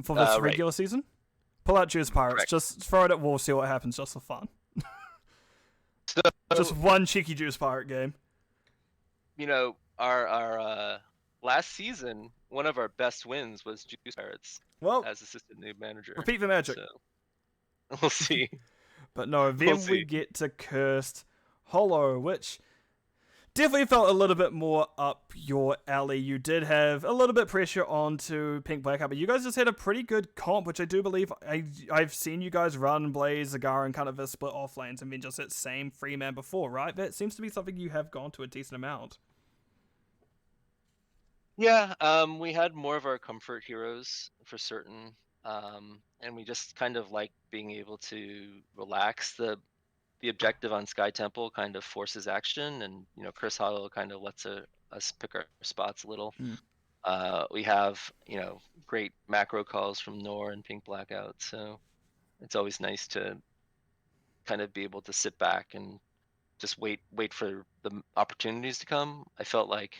For this regular season? Pull out Juice Pirates. Correct. Just throw it at wall, see what happens, just for fun. Just one cheeky Juice Pirate game. Our last season, one of our best wins was Juice Pirates as assistant Newb manager. Repeat the magic. So we'll see. But no, then we get to Cursed Hollow, which definitely felt a little bit more up your alley. You did have a little bit pressure onto Pink Blackout, but you guys just had a pretty good comp, which I do believe I've seen you guys run Blaze, Zagara, and kind of a split off lanes, and then just that same free man before, right? That seems to be something you have gone to a decent amount. Yeah, we had more of our comfort heroes for certain, and we just kind of like being able to relax. The objective on Sky Temple kind of forces action, and Chris Hollow kind of lets us pick our spots a little. We have great macro calls from Nor and Pink Blackout, so it's always nice to kind of be able to sit back and just wait for the opportunities to come. I felt like,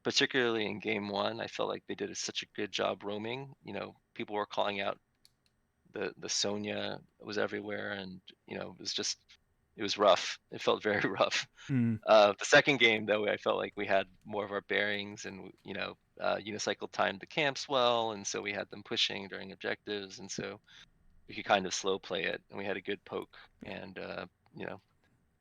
particularly in game 1, I felt like they did such a good job roaming. People were calling out the Sonya was everywhere, and it it was rough. It felt very rough. Mm. The second game, though, I felt like we had more of our bearings, and Unicycle timed the camps well, and so we had them pushing during objectives, and so we could kind of slow play it, and we had a good poke, and it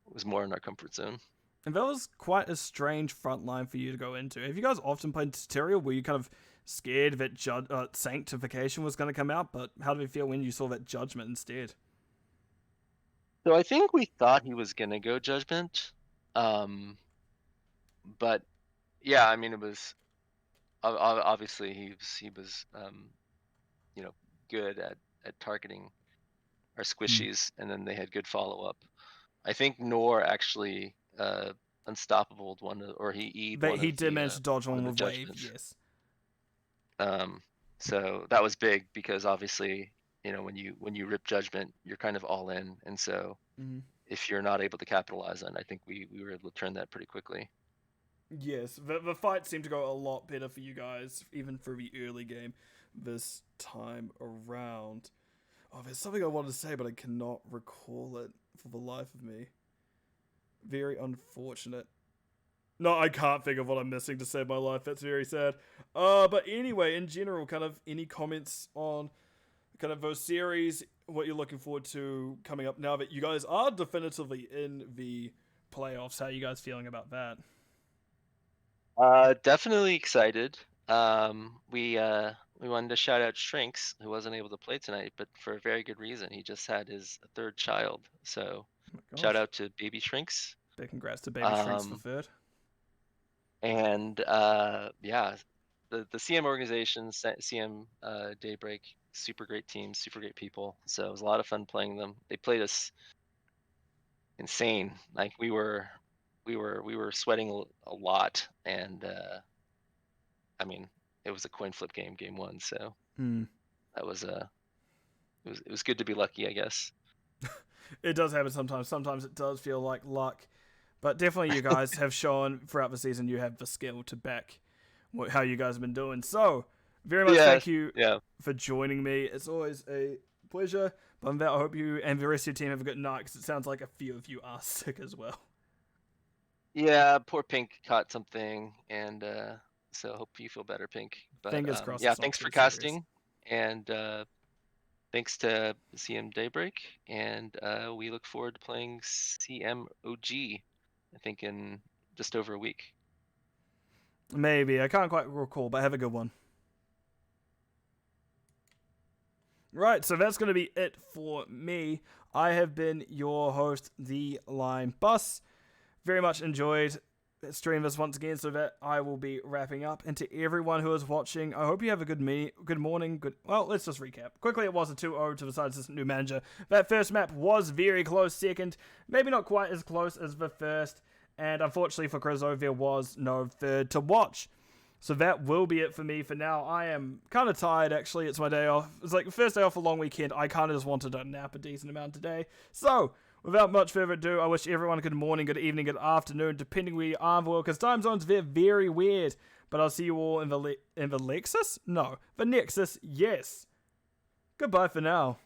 was more in our comfort zone. And that was quite a strange front line for you to go into. Have you guys often played tutorial? Were you kind of scared that sanctification was going to come out? But how did it feel when you saw that judgment instead? So I think we thought he was gonna go judgment, but yeah, I mean, it was obviously he was good at targeting our squishies, and then they had good follow up. I think Nor actually unstoppable one, or he E'd But one he of did the manage to dodge one one of the with wave, judgments. yes. So that was big because obviously, when you rip judgment, you're kind of all in, and so if you're not able to capitalize on it, I think we were able to turn that pretty quickly. Yes, the fight seemed to go a lot better for you guys, even for the early game this time around. Oh, there's something I wanted to say, but I cannot recall it for the life of me. Very unfortunate. No, I can't think of what I'm missing to save my life. That's very sad. But anyway, in general, kind of any comments on kind of those series, what you're looking forward to coming up now that you guys are definitively in the playoffs? How are you guys feeling about that? Definitely excited. We wanted to shout out Shrinks, who wasn't able to play tonight, but for a very good reason. He just had his third child, so Oh my shout gosh. out to Baby Shrinks. Big congrats to Baby Shrinks for Um, third. and yeah, the CM organization, CM Daybreak, super great team, super great people. So it was a lot of fun playing them. They played us insane. Like we were sweating a lot, and I mean, it was a coin flip game one, so that was it was good to be lucky, I guess. It does happen sometimes. Sometimes it does feel like luck. But definitely you guys have shown throughout the season you have the skill to back how you guys have been doing. So, very much thank you for joining me. It's always a pleasure. But on that, I hope you and the rest of your team have a good night, because it sounds like a few of you are sick as well. Yeah, poor Pink caught something, and so hope you feel better, Pink. But Fingers crossed. yeah, It's not thanks for too serious. casting, and thanks to CM Daybreak, and we look forward to playing CMOG, I think in just over a week. Maybe. I can't quite recall, but have a good one. Right, so that's going to be it for me. I have been your host, The Line Bus. Very much enjoyed stream this once again, so that I will be wrapping up. And to everyone who is watching, I hope you have a good morning. Well, let's just recap. Quickly, it was a 2-0 to the side assistant new manager. That first map was very close second. Maybe not quite as close as the first. And unfortunately for Crizo, there was no third to watch. So that will be it for me for now. I am kind of tired, actually. It's my day off. It's like the first day off a long weekend. I kind of just wanted to nap a decent amount today. So, without much further ado, I wish everyone a good morning, good evening, good afternoon, depending where you are in the world, because time zones, they're very weird. But I'll see you all in the Lexus? No, the Nexus, yes. Goodbye for now.